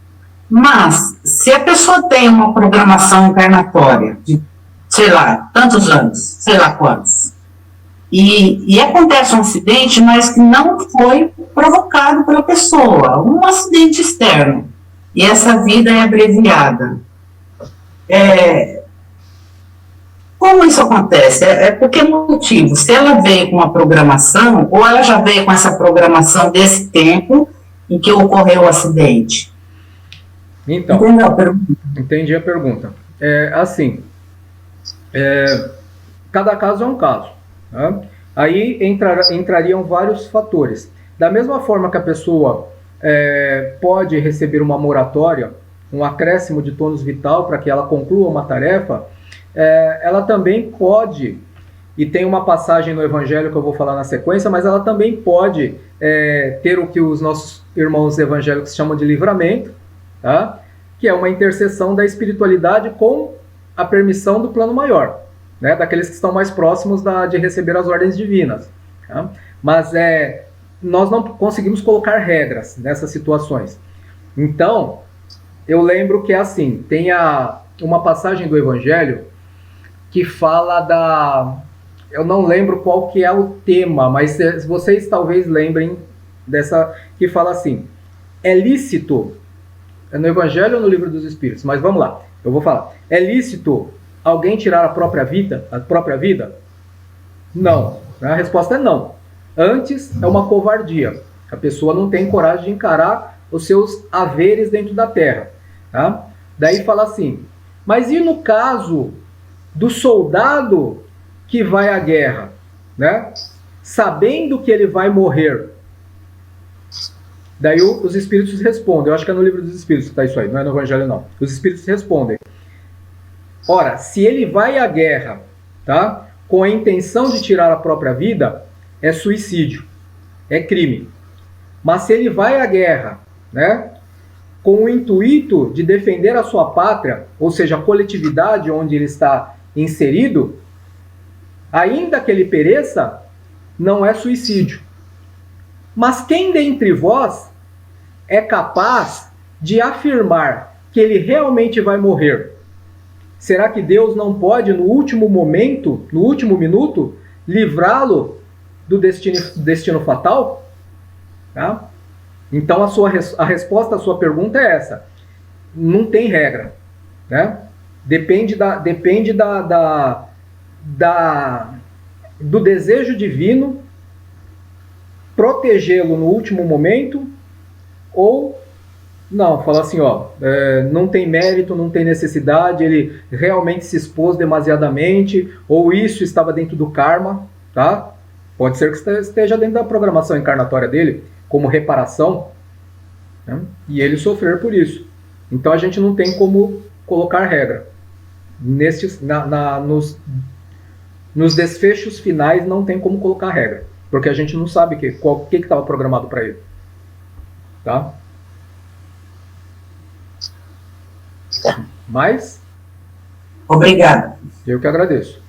Mas, se a pessoa tem uma programação encarnatória de, sei lá, tantos anos, sei lá quantos, E acontece um acidente, mas que não foi provocado pela pessoa, um acidente externo. E essa vida é abreviada. Como isso acontece? Por que motivo? Se ela veio com uma programação, ou ela já veio com essa programação desse tempo em que ocorreu o acidente? Então, Entendeu a pergunta? entendi a pergunta. Cada caso é um caso. Né? Aí entrariam vários fatores. Da mesma forma que a pessoa pode receber uma moratória, um acréscimo de tônus vital para que ela conclua uma tarefa, ela também pode, e tem uma passagem no Evangelho que eu vou falar na sequência, mas ela também pode ter o que os nossos irmãos evangélicos chamam de livramento, tá? Que é uma intercessão da espiritualidade com a permissão do plano maior, né? Daqueles que estão mais próximos de receber as ordens divinas. Tá? Mas nós não conseguimos colocar regras nessas situações. Então, eu lembro que assim, tem uma passagem do Evangelho que fala eu não lembro qual que é o tema, mas vocês talvez lembrem dessa, que fala assim, é lícito, é no Evangelho ou no Livro dos Espíritos, mas vamos lá, eu vou falar, é lícito alguém tirar a própria vida? Não, a resposta é não. Antes é uma covardia, a pessoa não tem coragem de encarar os seus haveres dentro da terra, tá? Daí fala assim, mas e no caso do soldado que vai à guerra, né? Sabendo que ele vai morrer? Daí os espíritos respondem, eu acho que é no Livro dos Espíritos que está isso aí, não é no Evangelho não. Os espíritos respondem, ora, se ele vai à guerra, tá? Com a intenção de tirar a própria vida, é suicídio, é crime. Mas se ele vai à guerra, né? Com o intuito de defender a sua pátria, ou seja, a coletividade onde ele está inserido, ainda que ele pereça, não é suicídio. Mas quem dentre vós é capaz de afirmar que ele realmente vai morrer? Será que Deus não pode, no último momento, no último minuto, livrá-lo do destino fatal? Tá? Então a resposta à sua pergunta é essa. Não tem regra, né? Depende do desejo divino protegê-lo no último momento, ou não, fala assim, não tem mérito, não tem necessidade, ele realmente se expôs demasiadamente, ou isso estava dentro do karma, tá? Pode ser que esteja dentro da programação encarnatória dele, como reparação, né? E ele sofrer por isso. Então a gente não tem como colocar regra. Nos desfechos finais não tem como colocar regra, porque a gente não sabe o que estava programado para ele. Tá? Mas Obrigada. eu que agradeço.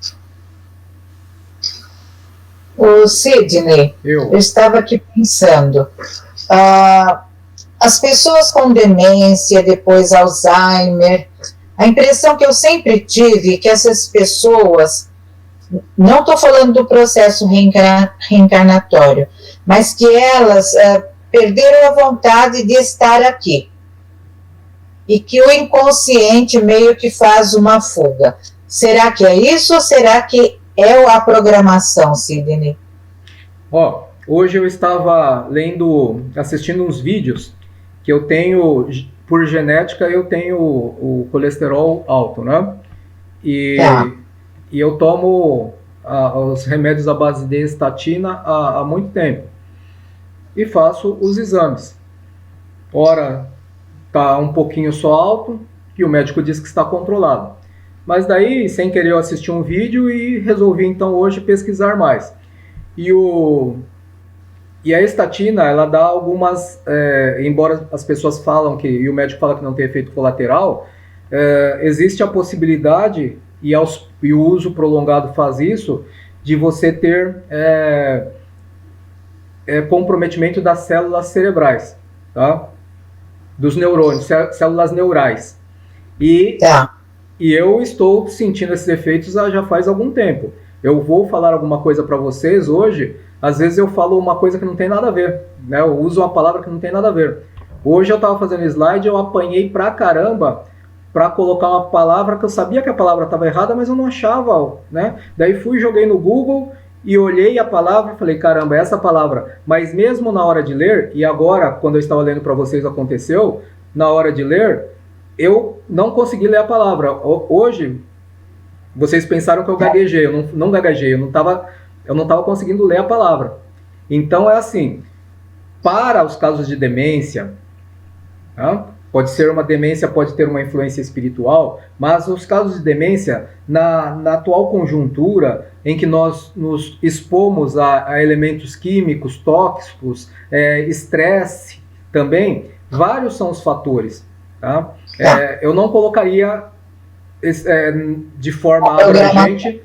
O Sidney, eu estava aqui pensando, as pessoas com demência, depois Alzheimer, a impressão que eu sempre tive é que essas pessoas, não estou falando do processo reencarnatório, mas que elas perderam a vontade de estar aqui. E que o inconsciente meio que faz uma fuga. Será que é isso ou será que é a programação, Sidney? Hoje eu estava assistindo uns vídeos que eu tenho, por genética, eu tenho o colesterol alto, né? E eu tomo os remédios à base de estatina há muito tempo. E faço os exames. Ora, está um pouquinho só alto, e o médico diz que está controlado. Mas daí, sem querer, eu assisti um vídeo e resolvi então hoje pesquisar mais. E a estatina, ela dá algumas, embora as pessoas falam e o médico fala que não tem efeito colateral, existe a possibilidade, e o uso prolongado faz isso, de você ter comprometimento das células cerebrais, tá? Dos neurônios, células neurais. E eu estou sentindo esses efeitos já faz algum tempo. Eu vou falar alguma coisa para vocês hoje, às vezes eu falo uma coisa que não tem nada a ver, né? Eu uso uma palavra que não tem nada a ver. Hoje eu estava fazendo slide, eu apanhei pra caramba para colocar uma palavra que eu sabia que a palavra estava errada, mas eu não achava, né? Daí fui, joguei no Google e olhei a palavra e falei, caramba, é essa palavra. Mas mesmo na hora de ler, e agora, quando eu estava lendo para vocês, aconteceu, na hora de ler, eu não consegui ler a palavra. Hoje, vocês pensaram que eu gaguejei, eu não gaguejei, eu não estava conseguindo ler a palavra. Então é assim, para os casos de demência, tá? Pode ser uma demência, pode ter uma influência espiritual, mas os casos de demência, na atual conjuntura, em que nós nos expomos a elementos químicos, tóxicos, estresse também, vários são os fatores. Tá? Eu não colocaria de forma abrangente,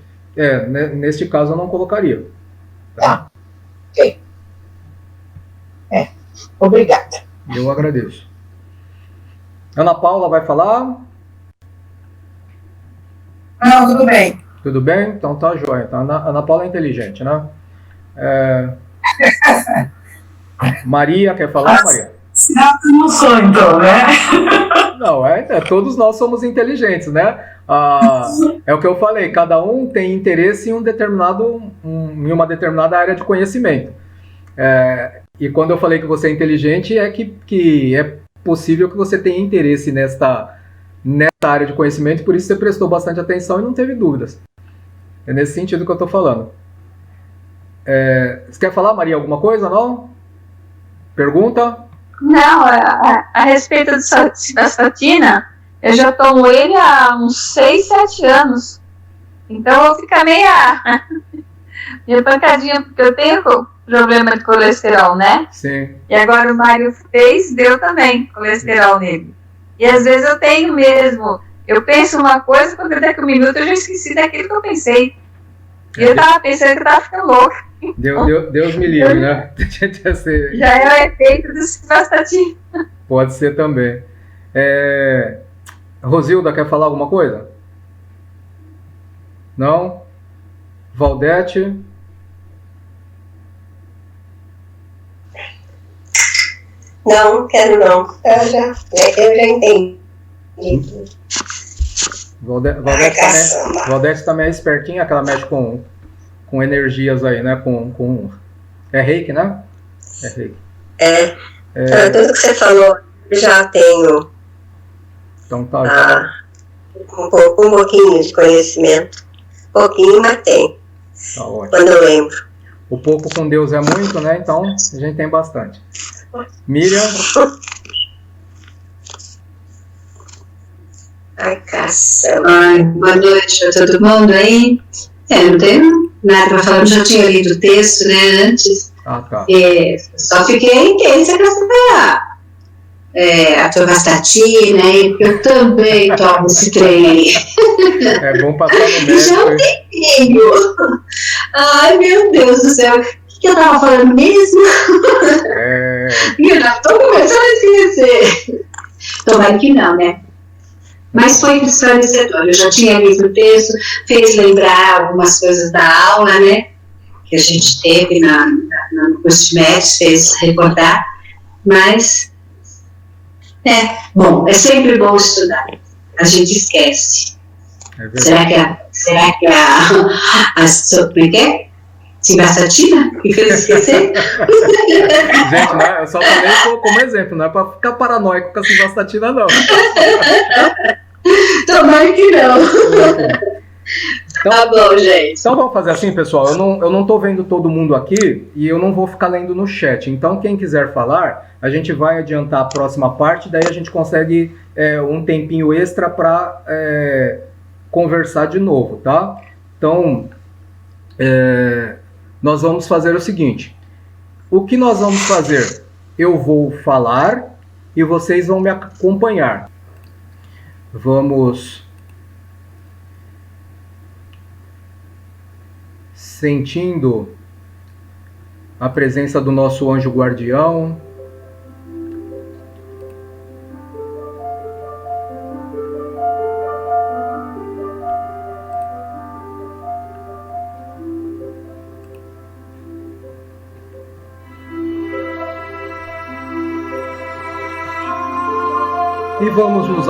neste caso eu não colocaria. Tá? Ok. Obrigada. Eu agradeço. Ana Paula vai falar? Não, tudo bem. Tudo bem? Então tá jóia. Então, Ana Paula é inteligente, né? Maria, quer falar, Maria? Eu não sou, então, né? Não, todos nós somos inteligentes, né? É o que eu falei, cada um tem interesse em em uma determinada área de conhecimento. E quando eu falei que você é inteligente, é que é possível que você tenha interesse nesta área de conhecimento, por isso você prestou bastante atenção e não teve dúvidas. É nesse sentido que eu estou falando. Você quer falar, Maria, alguma coisa, não? Pergunta? Não, a respeito de civastatina, eu já tomo ele há uns 6, 7 anos. Então eu vou ficar meio pancadinha, porque eu tenho problema de colesterol, né? Sim. E agora o Mário fez, deu também colesterol nele. E às vezes eu tenho mesmo. Eu penso uma coisa, quando daqui a um minuto eu já esqueci daquilo que eu pensei. E eu tava pensando que eu tava ficando louca. Deus me livre, né? Já é o efeito do civastatina. Pode ser também. Rosilda, quer falar alguma coisa? Não? Valdete? Não, quero não. Eu já entendi. Valdete também é espertinha, que ela mexe com energias aí, né? É reiki, né? É reiki. Tudo que você falou, eu já tenho então, tá, um pouquinho de conhecimento. Pouquinho, mas tem. Tá ótimo. Quando eu lembro. O pouco com Deus é muito, né? Então, a gente tem bastante. Miriam? Ai, caçamba. Boa noite a todo mundo aí. Não tenho nada para falar, eu já tinha lido o texto, né, antes. Tá. Só fiquei intensa com a atorvastatina, porque eu também tomo esse trem aí. É bom passar no médico. Já um tempinho. Ai, meu Deus do céu. O que eu tava falando mesmo? Eu já tô começando a esquecer. Tomara que não, né? Mas foi esclarecedor. Eu já tinha lido o texto, fez lembrar algumas coisas da aula, né? Que a gente teve no curso de médicos, fez recordar. Mas, bom, é sempre bom estudar. A gente esquece. Será que como é que é? Civastatina? Que fez esquecer? Gente, né, eu só falei como exemplo, não é pra ficar paranoico com a civastatina, não. Tomara que não. Então, tá bom, gente. Então vamos fazer assim, pessoal. Eu não tô vendo todo mundo aqui e eu não vou ficar lendo no chat. Então, quem quiser falar, a gente vai adiantar a próxima parte, daí a gente consegue um tempinho extra para conversar de novo, tá? Então, nós vamos fazer o seguinte. O que nós vamos fazer? Eu vou falar e vocês vão me acompanhar. Vamos sentindo a presença do nosso anjo guardião. E vamos nos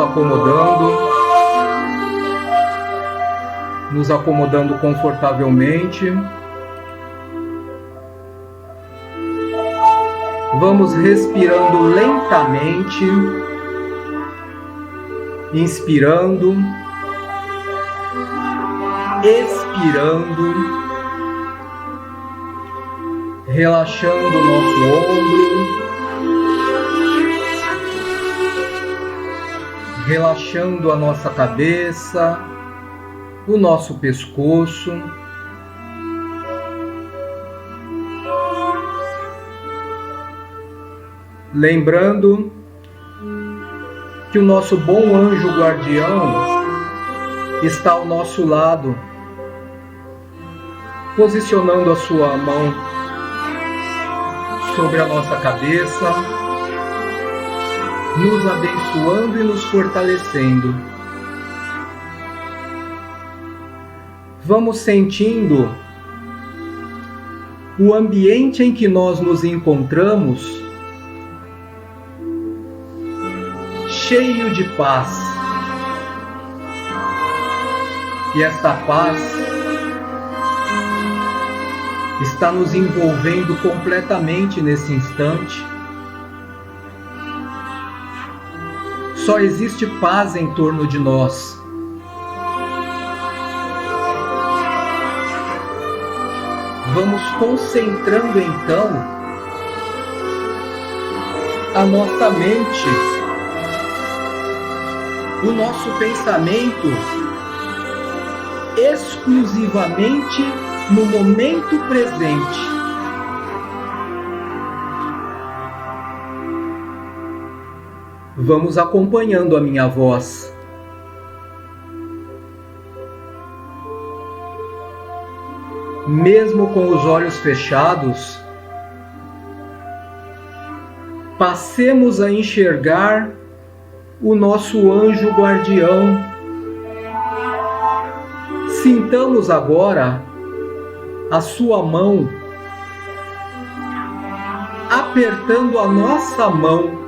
acomodando confortavelmente. Vamos respirando lentamente, inspirando, expirando, relaxando o nosso ombro, relaxando a nossa cabeça, o nosso pescoço. Lembrando que o nosso bom anjo guardião está ao nosso lado, posicionando a sua mão sobre a nossa cabeça, nos abençoando e nos fortalecendo. Vamos sentindo o ambiente em que nós nos encontramos cheio de paz. E esta paz está nos envolvendo completamente nesse instante. Só existe paz em torno de nós. Vamos concentrando então a nossa mente, o nosso pensamento exclusivamente no momento presente. Vamos acompanhando a minha voz. Mesmo com os olhos fechados, passemos a enxergar o nosso anjo guardião. Sintamos agora a sua mão apertando a nossa mão,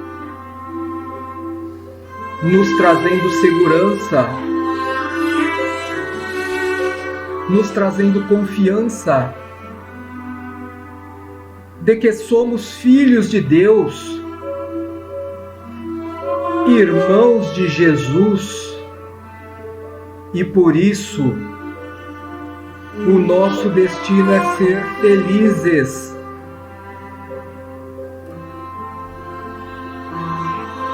nos trazendo segurança, nos trazendo confiança de que somos filhos de Deus, irmãos de Jesus, e por isso o nosso destino é ser felizes.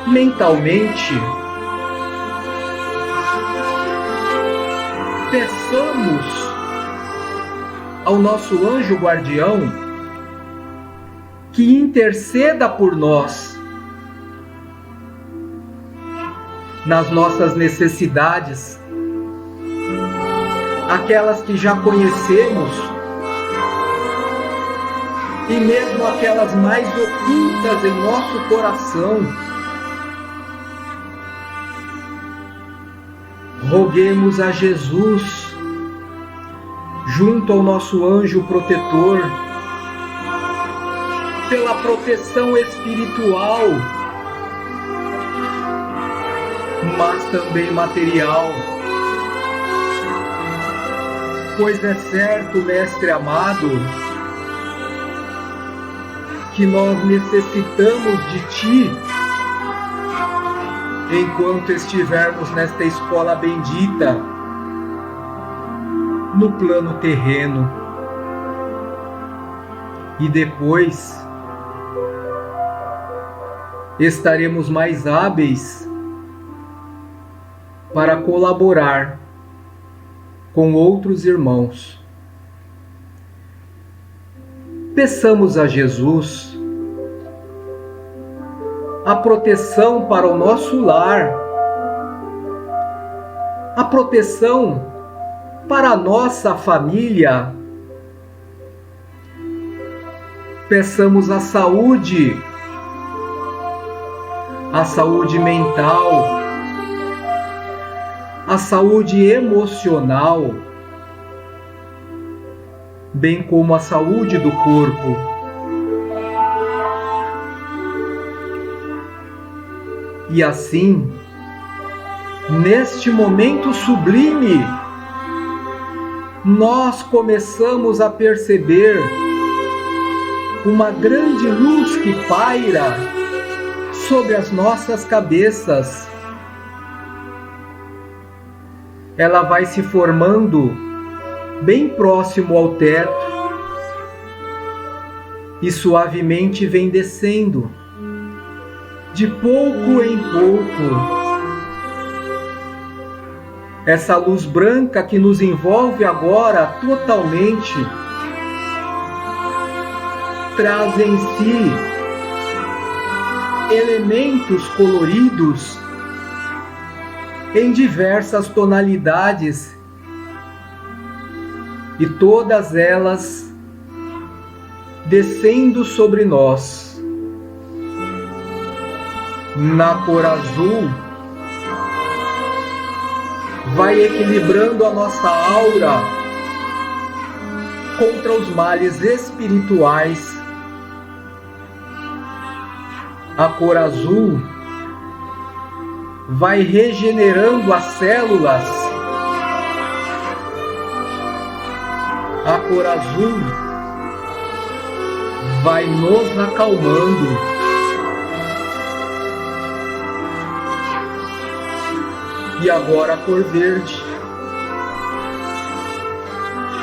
Mentalmente, peçamos ao nosso anjo guardião que interceda por nós nas nossas necessidades, aquelas que já conhecemos e mesmo aquelas mais ocultas em nosso coração. Roguemos a Jesus, junto ao nosso anjo protetor, pela proteção espiritual, mas também material. Pois é certo, Mestre amado, que nós necessitamos de Ti enquanto estivermos nesta escola bendita, no plano terreno. E depois estaremos mais hábeis para colaborar com outros irmãos. Peçamos a Jesus a proteção para o nosso lar, a proteção para a nossa família. Peçamos a saúde mental, a saúde emocional, bem como a saúde do corpo. E assim, neste momento sublime, nós começamos a perceber uma grande luz que paira sobre as nossas cabeças. Ela vai se formando bem próximo ao teto e suavemente vem descendo, de pouco em pouco. Essa luz branca que nos envolve agora totalmente traz em si elementos coloridos em diversas tonalidades, e todas elas descendo sobre nós. Na cor azul, vai equilibrando a nossa aura contra os males espirituais. A cor azul vai regenerando as células. A cor azul vai nos acalmando. E agora a cor verde,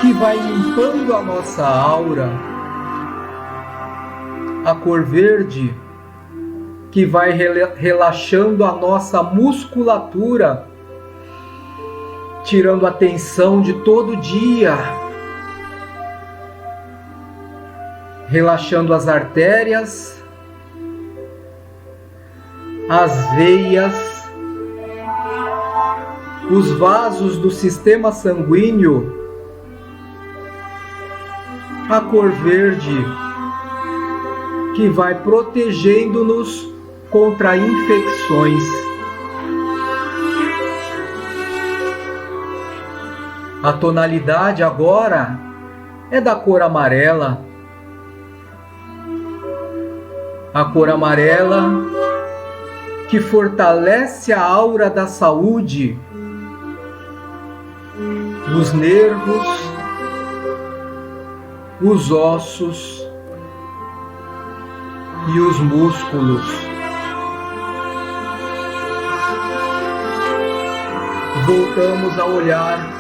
que vai limpando a nossa aura. A cor verde, que vai relaxando a nossa musculatura, tirando a tensão de todo dia, relaxando as artérias, as veias, os vasos do sistema sanguíneo. A cor verde, que vai protegendo-nos contra infecções. A tonalidade agora é da cor amarela. A cor amarela que fortalece a aura da saúde, os nervos, os ossos e os músculos. Voltamos a olhar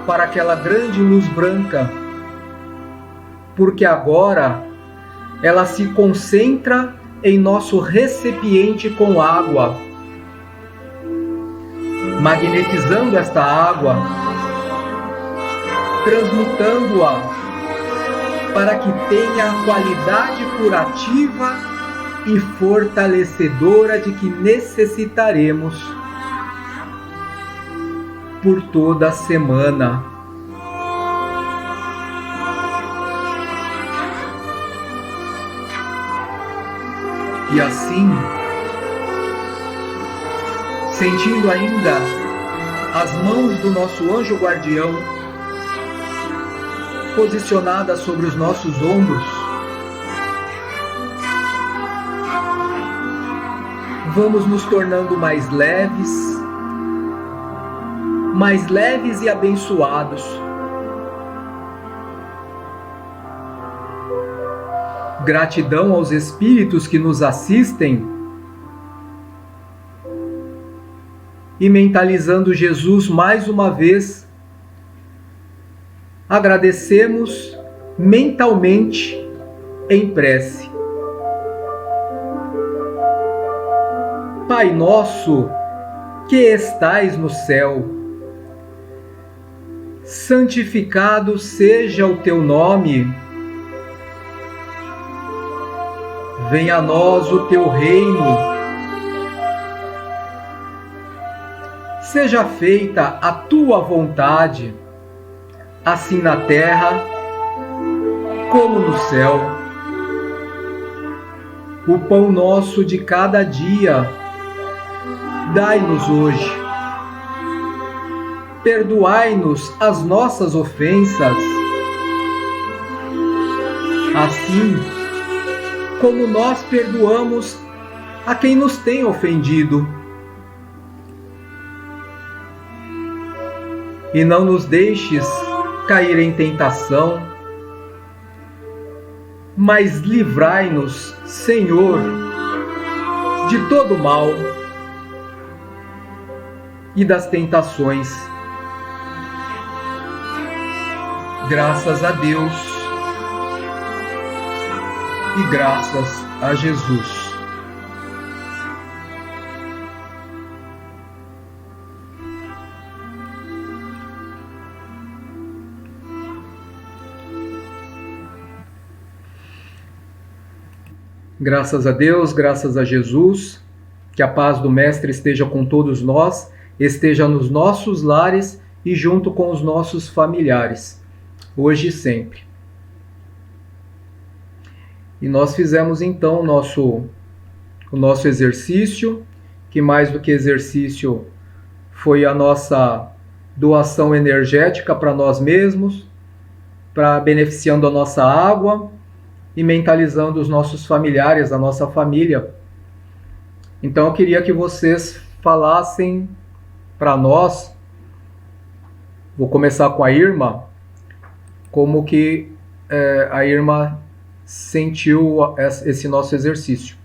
para aquela grande luz branca, porque agora ela se concentra em nosso recipiente com água, magnetizando esta água, transmutando-a para que tenha a qualidade curativa e fortalecedora de que necessitaremos por toda a semana. E assim, sentindo ainda as mãos do nosso anjo guardião posicionadas sobre os nossos ombros, vamos nos tornando mais leves e abençoados. Gratidão aos espíritos que nos assistem, e mentalizando Jesus mais uma vez, agradecemos mentalmente em prece. Pai nosso, que estais no céu, santificado seja o teu nome. Venha a nós o teu reino. Seja feita a tua vontade, assim na terra como no céu. O pão nosso de cada dia dai-nos hoje. Perdoai-nos as nossas ofensas, assim como nós perdoamos a quem nos tem ofendido. e não nos deixes cair em tentação, mas livrai-nos, Senhor, de todo mal e das tentações. Graças a Deus e graças a Jesus. Graças a Deus, graças a Jesus, que a paz do Mestre esteja com todos nós, esteja nos nossos lares e junto com os nossos familiares, hoje e sempre. E nós fizemos então o nosso exercício, que mais do que exercício foi a nossa doação energética para nós mesmos, para beneficiando a nossa água, e mentalizando os nossos familiares, a nossa família. Então eu queria que vocês falassem para nós, vou começar com a Irma, como que a Irma sentiu esse nosso exercício.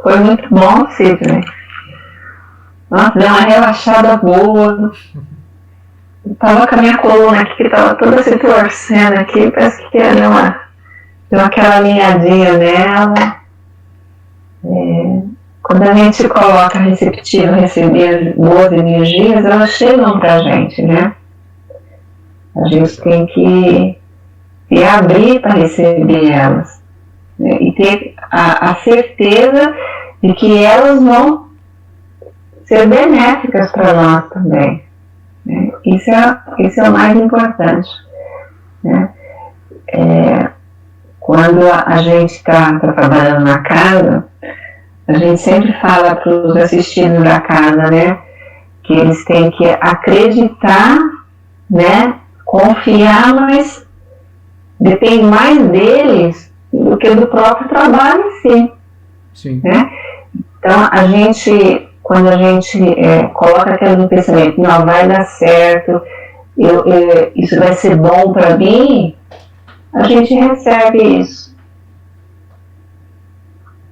Foi muito bom, Sidney. Nossa, deu uma relaxada boa. Tava com a minha coluna aqui, que tava toda se torcendo aqui, parece que deu aquela alinhadinha nela. Quando a gente coloca receptivo, receber boas energias, elas chegam pra gente, né? A gente tem que se abrir para receber elas, né? E ter a certeza de que elas vão ser benéficas para nós também. Isso é o mais importante, né? Quando a gente está trabalhando na casa, a gente sempre fala para os assistidos da casa, né, que eles têm que acreditar, né, confiar, mas depende mais deles do que do próprio trabalho em si. Sim. Né? Então, quando a gente coloca aquele pensamento, não, vai dar certo, isso vai ser bom para mim, a gente recebe isso.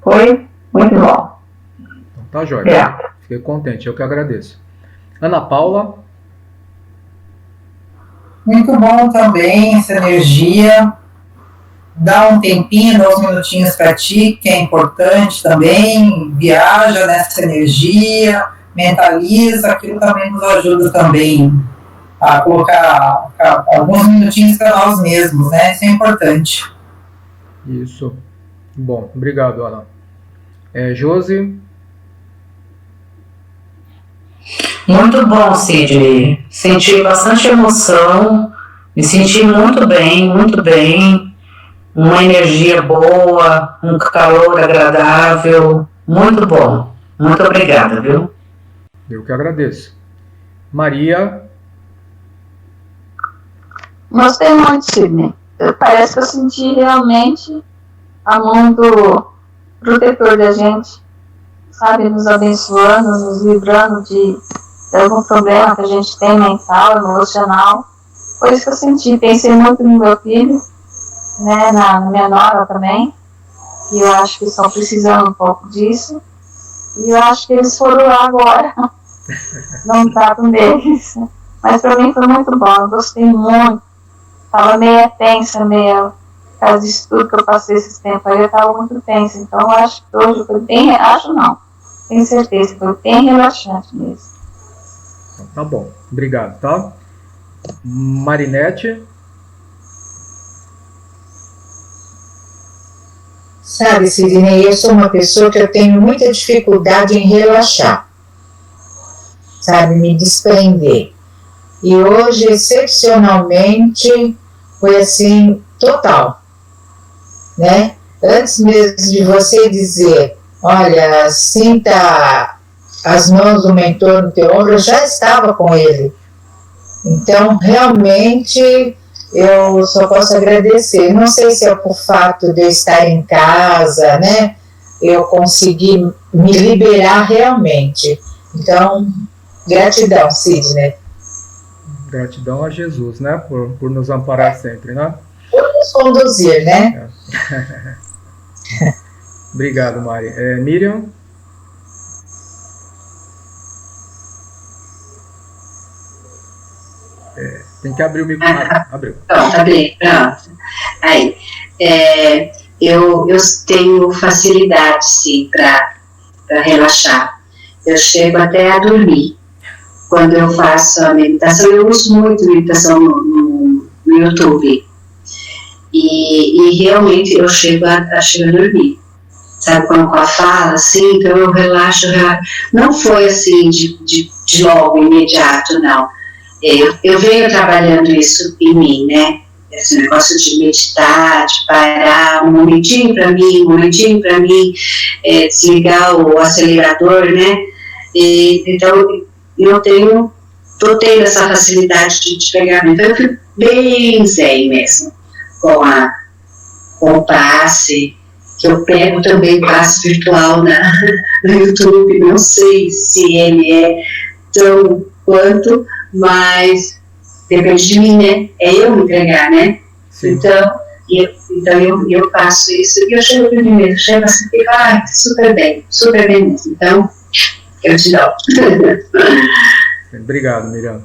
Foi muito bom. Então, tá jóia. Fiquei contente, eu que agradeço. Ana Paula. Muito bom também essa energia. Dá um tempinho, 2 minutinhos para ti, que é importante também. Viaja nessa energia, mentaliza, aquilo também nos ajuda também a colocar alguns minutinhos para nós mesmos, né? Isso é importante. Isso. Bom, obrigado, Ana. Josi? Muito bom, Sidney. Senti bastante emoção, me senti muito bem. Uma energia boa, um calor agradável, muito bom. Muito obrigada, viu? Eu que agradeço. Maria? Gostei muito, Sidney. Parece que eu senti realmente a mão do protetor da gente, sabe, nos abençoando, nos livrando de algum problema que a gente tem mental, emocional. Foi isso que eu senti. Pensei muito no meu filho, né, na minha nora também, e eu acho que estão precisando um pouco disso, e eu acho que eles foram lá agora, não trato deles, mas para mim foi muito bom, eu gostei muito, estava meio tensa, meio, por causa disso tudo que eu passei esses tempos aí, eu estava muito tensa, então eu acho que hoje foi bem, tenho certeza, foi bem relaxante mesmo. Então, tá bom, obrigado, tá? Marinete? Sabe, Sidney, eu sou uma pessoa que eu tenho muita dificuldade em relaxar, sabe, me desprender. E hoje, excepcionalmente, foi assim, total, né? Antes mesmo de você dizer, olha, sinta as mãos do mentor no teu ombro, eu já estava com ele. Então, realmente, eu só posso agradecer. Não sei se é por fato de eu estar em casa, né? Eu consegui me liberar realmente. Então, gratidão, Sidney. Gratidão a Jesus, né? Por nos amparar sempre, né? Por nos conduzir, né? Obrigado, Mari. Miriam? Tem que abrir o microfone. Abriu. Pronto, abri. Pronto. Aí. Eu tenho facilidade, sim, para relaxar. Eu chego até a dormir. Quando eu faço a meditação, eu uso muito meditação no YouTube. E realmente eu chego a dormir. Sabe, quando com a fala, assim, então eu relaxo. Não foi assim de logo, imediato, não. Eu venho trabalhando isso em mim, né? Esse negócio de meditar, de parar um momentinho para mim, desligar o acelerador, né? Então, eu tô tendo essa facilidade de pegar, então eu fico bem zen mesmo, com o passe, que eu pego também passe virtual no YouTube, não sei se ele é tão quanto, mas depende de mim, né? É eu me entregar, né? Sim. Então eu faço isso e eu chego primeiro, chego assim, super bem mesmo. Então, eu te dou. Obrigado, Miriam.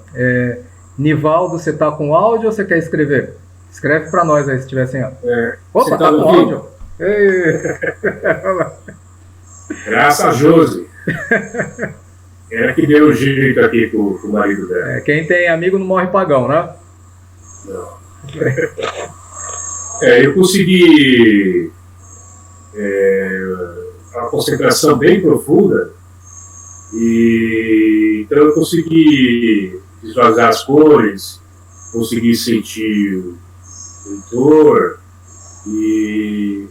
Nivaldo, você está com áudio ou você quer escrever? Escreve para nós aí, se tiver sem áudio. Opa, tá com áudio. Graças a Josi. Ela que deu o jeito aqui com o marido dela. Quem tem amigo não morre pagão, né? Não. Eu consegui uma concentração bem profunda e então eu consegui visualizar as cores, consegui sentir o entorno e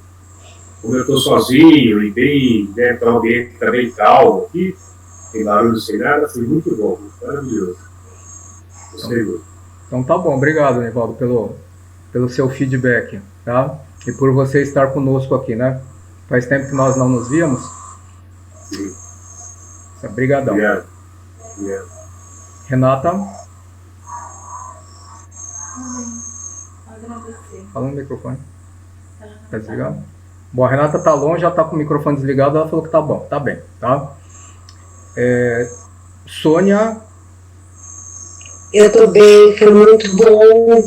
quando eu estou sozinho e bem, né, o ambiente está bem calmo aqui, tem barulho sem nada, foi muito bom, maravilhoso. Gostei muito. Então tá bom, obrigado, Nivaldo, pelo seu feedback, tá? E por você estar conosco aqui, né? Faz tempo que nós não nos víamos. Sim. Obrigadão. Obrigado. Renata? Fala no microfone. Tá desligado? Bom, a Renata tá longe, já tá com o microfone desligado, ela falou que tá bom, tá bem, tá? Sônia? Eu tô bem, foi muito bom.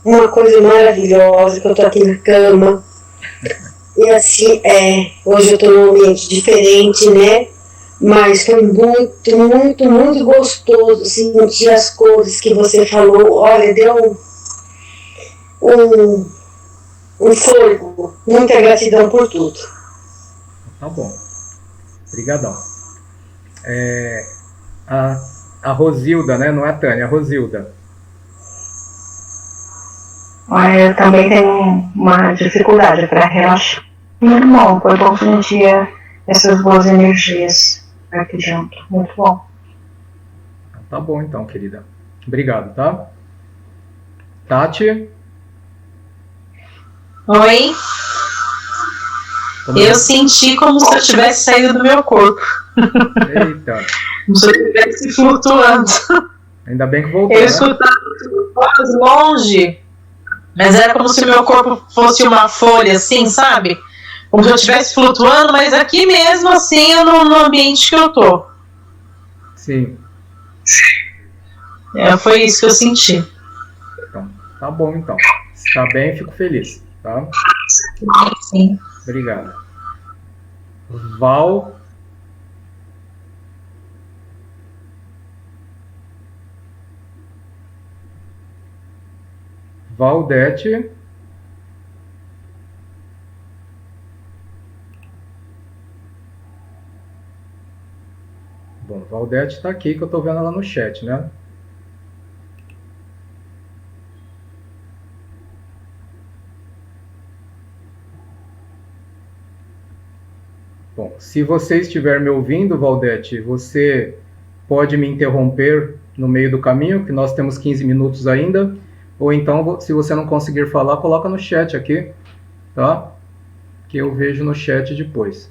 Uma coisa maravilhosa, que eu tô aqui na cama. E assim, hoje eu tô num ambiente diferente, né? Mas foi muito, muito, muito gostoso sentir as cores que você falou. Olha, deu um fôlego. Muita gratidão por tudo. Tá bom. Obrigadão. A Rosilda, né? Não é a Tânia, a Rosilda. Eu também tenho uma dificuldade para relaxar. Muito bom, foi bom sentir essas boas energias aqui junto. Muito bom. Tá bom então, querida. Obrigado, tá? Tati? Oi? Eu senti como se eu tivesse saído do meu corpo. Eita. Como se eu estivesse flutuando. Ainda bem que voltou, Eu escutava voz longe, mas era como se o meu corpo fosse uma folha, assim, sabe? Como se eu estivesse flutuando, mas aqui mesmo, assim, no ambiente que eu tô. Sim. Foi isso que eu senti. Então, tá bom, então. Se tá bem, fico feliz, tá? Sim. Obrigado. Val? Valdete? Bom, Valdete está aqui, que eu estou vendo ela no chat, né? Bom, se você estiver me ouvindo, Valdete, você pode me interromper no meio do caminho, que nós temos 15 minutos ainda. Ou então, se você não conseguir falar, coloca no chat aqui, tá? Que eu vejo no chat depois.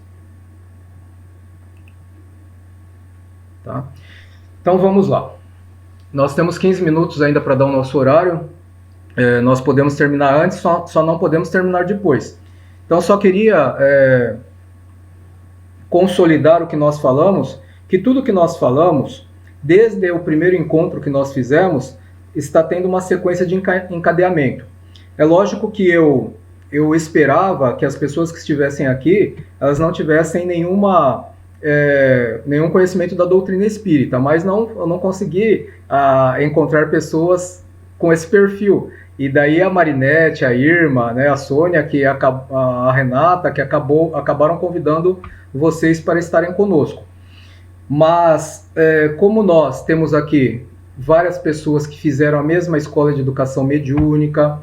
Tá? Então vamos lá. Nós temos 15 minutos ainda para dar o nosso horário. Nós podemos terminar antes, só não podemos terminar depois. Então só queria consolidar o que nós falamos, que tudo que nós falamos, desde o primeiro encontro que nós fizemos, está tendo uma sequência de encadeamento. É lógico que eu esperava que as pessoas que estivessem aqui, elas não tivessem nenhum conhecimento da doutrina espírita, mas eu não consegui encontrar pessoas com esse perfil. E daí a Marinete, a Irma, né, a Sônia, a Renata, que acabaram convidando vocês para estarem conosco. Mas, como nós temos aqui várias pessoas que fizeram a mesma escola de educação mediúnica,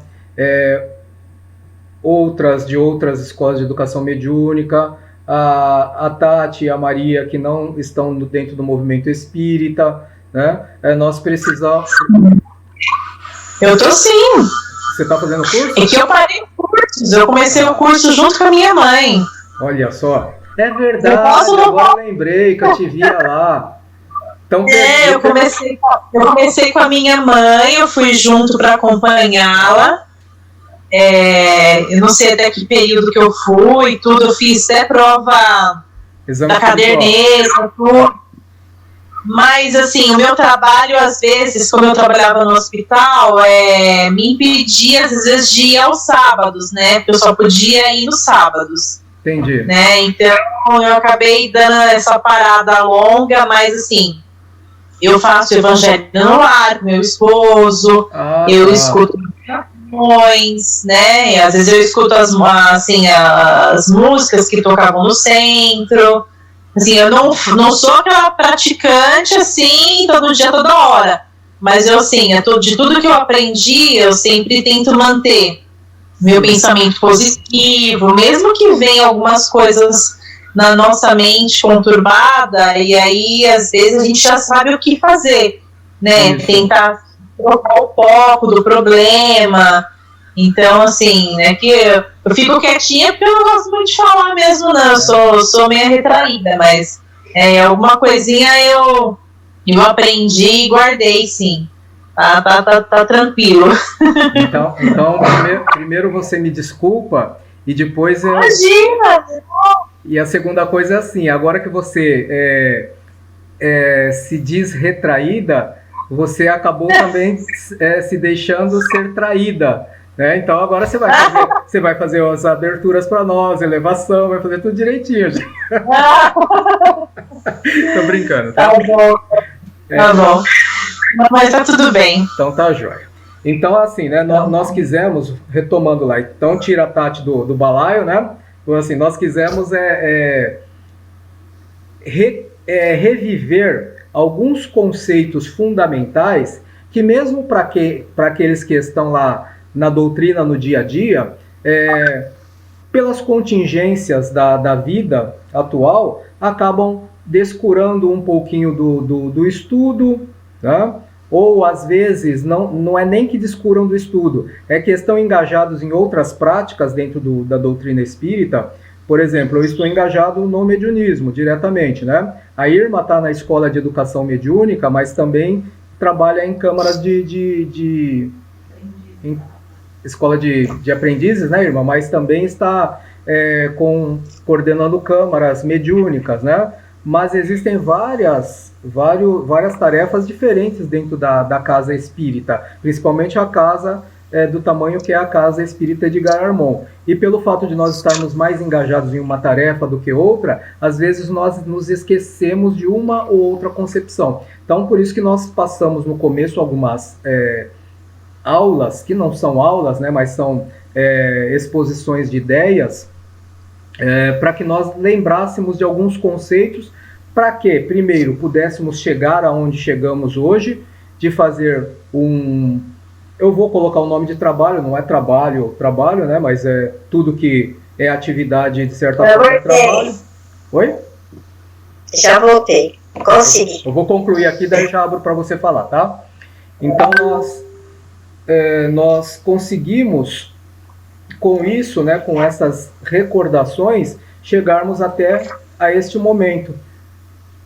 outras de outras escolas de educação mediúnica, a Tati e a Maria, que não estão dentro do movimento espírita, né? Nós precisamos... Eu tô sim. Você está fazendo curso? É que eu parei cursos, eu comecei o curso junto com a minha mãe. Olha só. É verdade, agora eu lembrei que eu te via lá. Então, eu comecei com a minha mãe, eu fui junto para acompanhá-la. Eu não sei até que período que eu fui, tudo, eu fiz até prova da caderneta, tudo. Mas, assim, o meu trabalho, às vezes, como eu trabalhava no hospital, me impedia, às vezes, de ir aos sábados, né? Porque eu só podia ir nos sábados. Entendi. Né? Então, eu acabei dando essa parada longa, mas, assim, eu faço evangelho no lar com meu esposo, eu escuto canções, né? E, às vezes eu escuto as músicas que tocavam no centro. Assim, eu não sou aquela praticante, assim, todo dia, toda hora. Mas eu, assim, de tudo que eu aprendi, eu sempre tento manter meu pensamento positivo, mesmo que venham algumas coisas na nossa mente conturbada, e aí, às vezes, a gente já sabe o que fazer, né? Tentar trocar o foco do problema. Então, assim, né, que eu fico quietinha porque eu não gosto muito de falar mesmo, não. Eu sou meio retraída, mas alguma coisinha eu aprendi e guardei, sim. Tá tranquilo. Então primeiro você me desculpa e depois eu... Imagina! E a segunda coisa é assim, agora que você se diz retraída, você acabou também se deixando ser traída. Né? Então agora você vai fazer as aberturas para nós, elevação, vai fazer tudo direitinho. Tô brincando, tá? Tá bom. Tá bom. Mas tá tudo bem. Então tá jóia. Então assim, né, nós quisemos, retomando lá, então tira a Tati do balaio, né? Então assim, nós quisemos reviver alguns conceitos fundamentais que mesmo para aqueles que estão lá na doutrina, no dia a dia, pelas contingências da vida atual, acabam descurando um pouquinho do estudo, né? Ou às vezes não é nem que descuram do estudo, é que estão engajados em outras práticas dentro da doutrina espírita. Por exemplo, eu estou engajado no mediunismo diretamente, né? A Irma está na escola de educação mediúnica, mas também trabalha em câmaras escola de aprendizes, né, Irma? Mas também está coordenando câmaras mediúnicas, né? Mas existem várias tarefas diferentes dentro da casa espírita, principalmente a casa do tamanho que é a casa espírita Edgar Armon. E pelo fato de nós estarmos mais engajados em uma tarefa do que outra, às vezes nós nos esquecemos de uma ou outra concepção. Então, por isso que nós passamos no começo algumas aulas, que não são aulas, né, mas são exposições de ideias, para que nós lembrássemos de alguns conceitos, para que, primeiro, pudéssemos chegar aonde chegamos hoje, de fazer eu vou colocar o nome de trabalho, não é trabalho, né, mas é tudo que é atividade, de certa forma, é trabalho. Oi? Já voltei, consegui. Eu vou concluir aqui, daí já abro para você falar, tá? Então, nós conseguimos, com isso, né, com essas recordações, chegarmos até a este momento.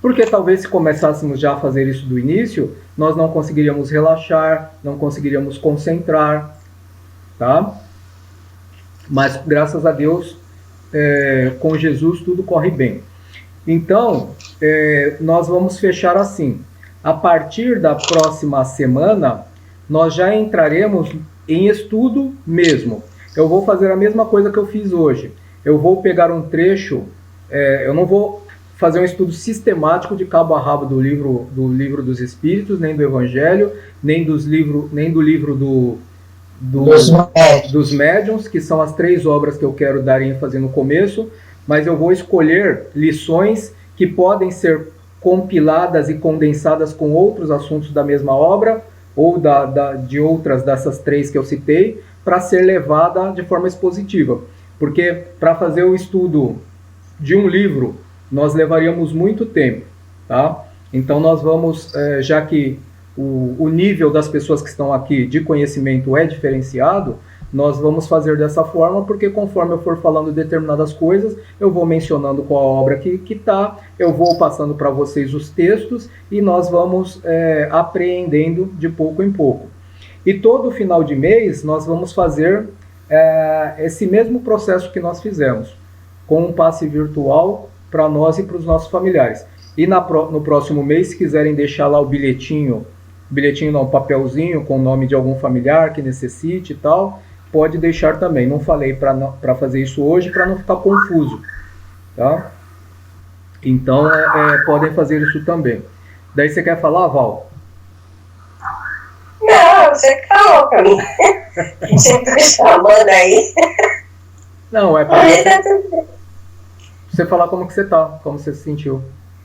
Porque talvez se começássemos já a fazer isso do início, nós não conseguiríamos relaxar, não conseguiríamos concentrar, tá? Mas graças a Deus, com Jesus tudo corre bem. Então, nós vamos fechar assim. A partir da próxima semana, nós já entraremos em estudo mesmo. Eu vou fazer a mesma coisa que eu fiz hoje. Eu vou pegar um trecho, eu não vou fazer um estudo sistemático de cabo a rabo do livro dos Espíritos, nem do Evangelho, nem do livro dos Médiuns, que são as 3 obras que eu quero dar ênfase no começo, mas eu vou escolher lições que podem ser compiladas e condensadas com outros assuntos da mesma obra, ou de outras dessas 3 que eu citei, para ser levada de forma expositiva. Porque para fazer o estudo de um livro, nós levaríamos muito tempo, tá? Então nós vamos, já que o nível das pessoas que estão aqui de conhecimento é diferenciado, nós vamos fazer dessa forma, porque conforme eu for falando determinadas coisas, eu vou mencionando qual a obra que está, eu vou passando para vocês os textos, e nós vamos apreendendo de pouco em pouco. E todo final de mês nós vamos fazer esse mesmo processo que nós fizemos, com um passe virtual para nós e para os nossos familiares. E no próximo mês, se quiserem deixar lá o bilhetinho não, um papelzinho com o nome de algum familiar que necessite e tal, pode deixar também. Não falei para fazer isso hoje para não ficar confuso, tá? Então, podem fazer isso também. Daí você quer falar, Val? Não, você falou pra mim. Você tá chamando aí. Não, para você falar como que você tá, como você se sentiu.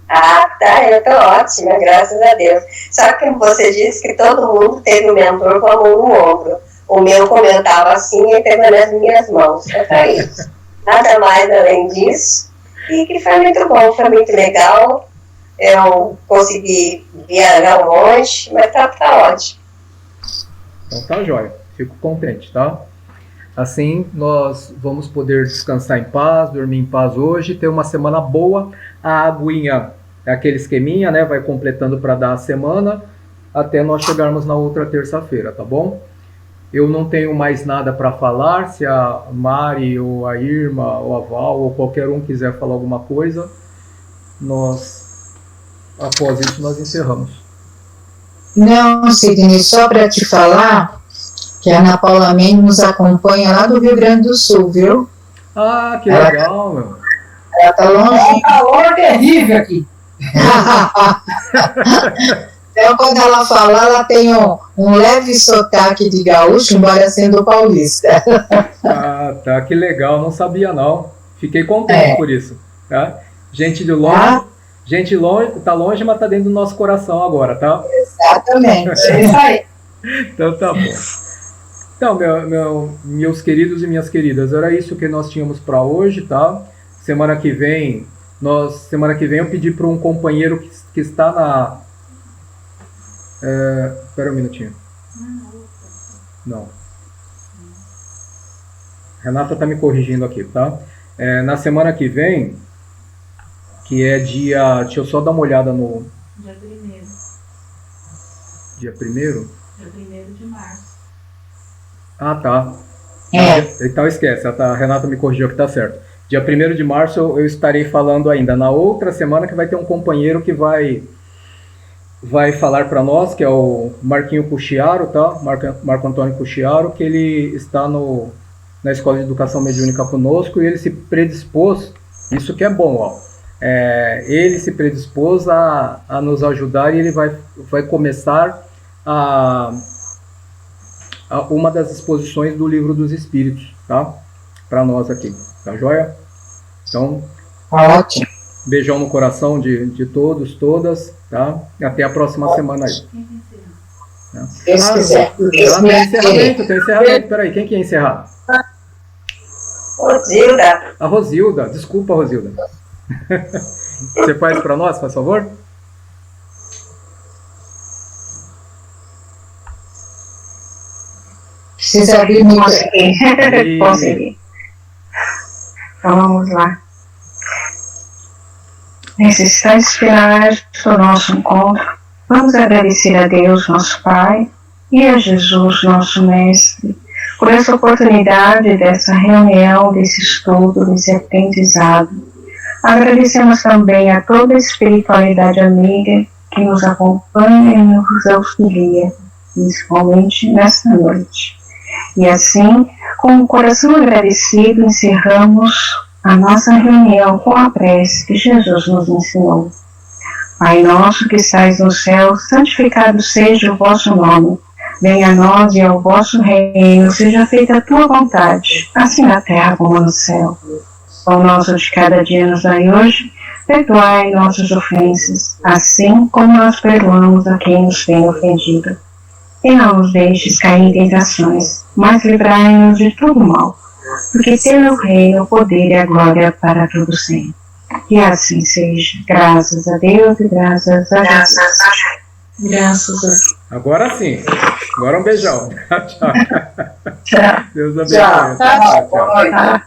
Ah, tá, eu tô ótima, graças a Deus. Só que você disse que todo mundo teve o mentor com a mão no ombro. O meu comentava assim e pegou nas minhas mãos. Foi isso. Nada mais além disso. E que foi muito bom, foi muito legal. Eu consegui viajar um monte, mas tá ótimo. Então tá jóia, fico contente, tá? Assim nós vamos poder descansar em paz, dormir em paz hoje, ter uma semana boa. A aguinha é aquele esqueminha, né? Vai completando para dar a semana até nós chegarmos na outra terça-feira, tá bom? Eu não tenho mais nada para falar. Se a Mari ou a Irma ou a Val ou qualquer um quiser falar alguma coisa, após isso nós encerramos. Não, Sidney, só para te falar que a Ana Paula Mendes nos acompanha lá do Rio Grande do Sul, viu? Ah, que legal, meu. Ela tá longe. É um calor terrível aqui. Então, quando ela fala, ela tem um leve sotaque de gaúcho, embora sendo paulista. Ah, tá, que legal, não sabia não. Fiquei contente por isso, tá? Gente de longe, tá longe, mas tá dentro do nosso coração agora, tá? Exatamente. É isso aí. Então tá bom. Então, meus queridos e minhas queridas, era isso que nós tínhamos para hoje, tá? Semana que vem eu pedi para um companheiro que está na... Espera um minutinho. Não. Renata está me corrigindo aqui, tá? Na semana que vem, que é dia... Deixa eu só dar uma olhada no... Dia 1º. Dia 1º? Dia 1º de março. Ah, tá. Então esquece, a Renata me corrigiu que tá certo. Dia 1º de março eu estarei falando ainda. Na outra semana que vai ter um companheiro que vai falar para nós, que é o Marquinho Cuchiaro, tá? Marco Antônio Cuchiaro, que ele está na Escola de Educação Mediúnica conosco, e ele se predispôs, isso que é bom, ó. Ele se predispôs a nos ajudar, e ele vai começar uma das exposições do Livro dos Espíritos, tá? Para nós aqui, tá joia? Então, ótimo. Beijão no coração de todos, todas, tá? Até a próxima semana aí. Deus quiser. Tem encerramento. Peraí, quem que ia encerrar? Rosilda. A Rosilda. Desculpa, Rosilda. Você faz para nós, por favor? Precisa abrir muito. Consegui. Então vamos lá. Nesse instante final do nosso encontro, vamos agradecer a Deus, nosso Pai, e a Jesus, nosso Mestre, por essa oportunidade dessa reunião, desse estudo, desse aprendizado. Agradecemos também a toda a espiritualidade amiga que nos acompanha e nos auxilia, principalmente nesta noite. E assim, com o coração agradecido, encerramos a nossa reunião com a prece que Jesus nos ensinou. Pai nosso que estais no céu, santificado seja o vosso nome. Venha a nós e ao vosso reino, seja feita a tua vontade, assim na terra como no céu. O pão nosso de cada dia nos dai hoje, perdoai nossas ofensas, assim como nós perdoamos a quem nos tem ofendido. E não nos deixes cair em tentações, mas livrai-nos de todo mal, porque teu é o reino, o poder e a glória para todo sempre. Que assim seja. Graças a Deus e graças a Jesus. Graças a Deus. Agora sim. Agora um beijão. Tchau. Tchau. Deus abençoe. Tchau. Tchau.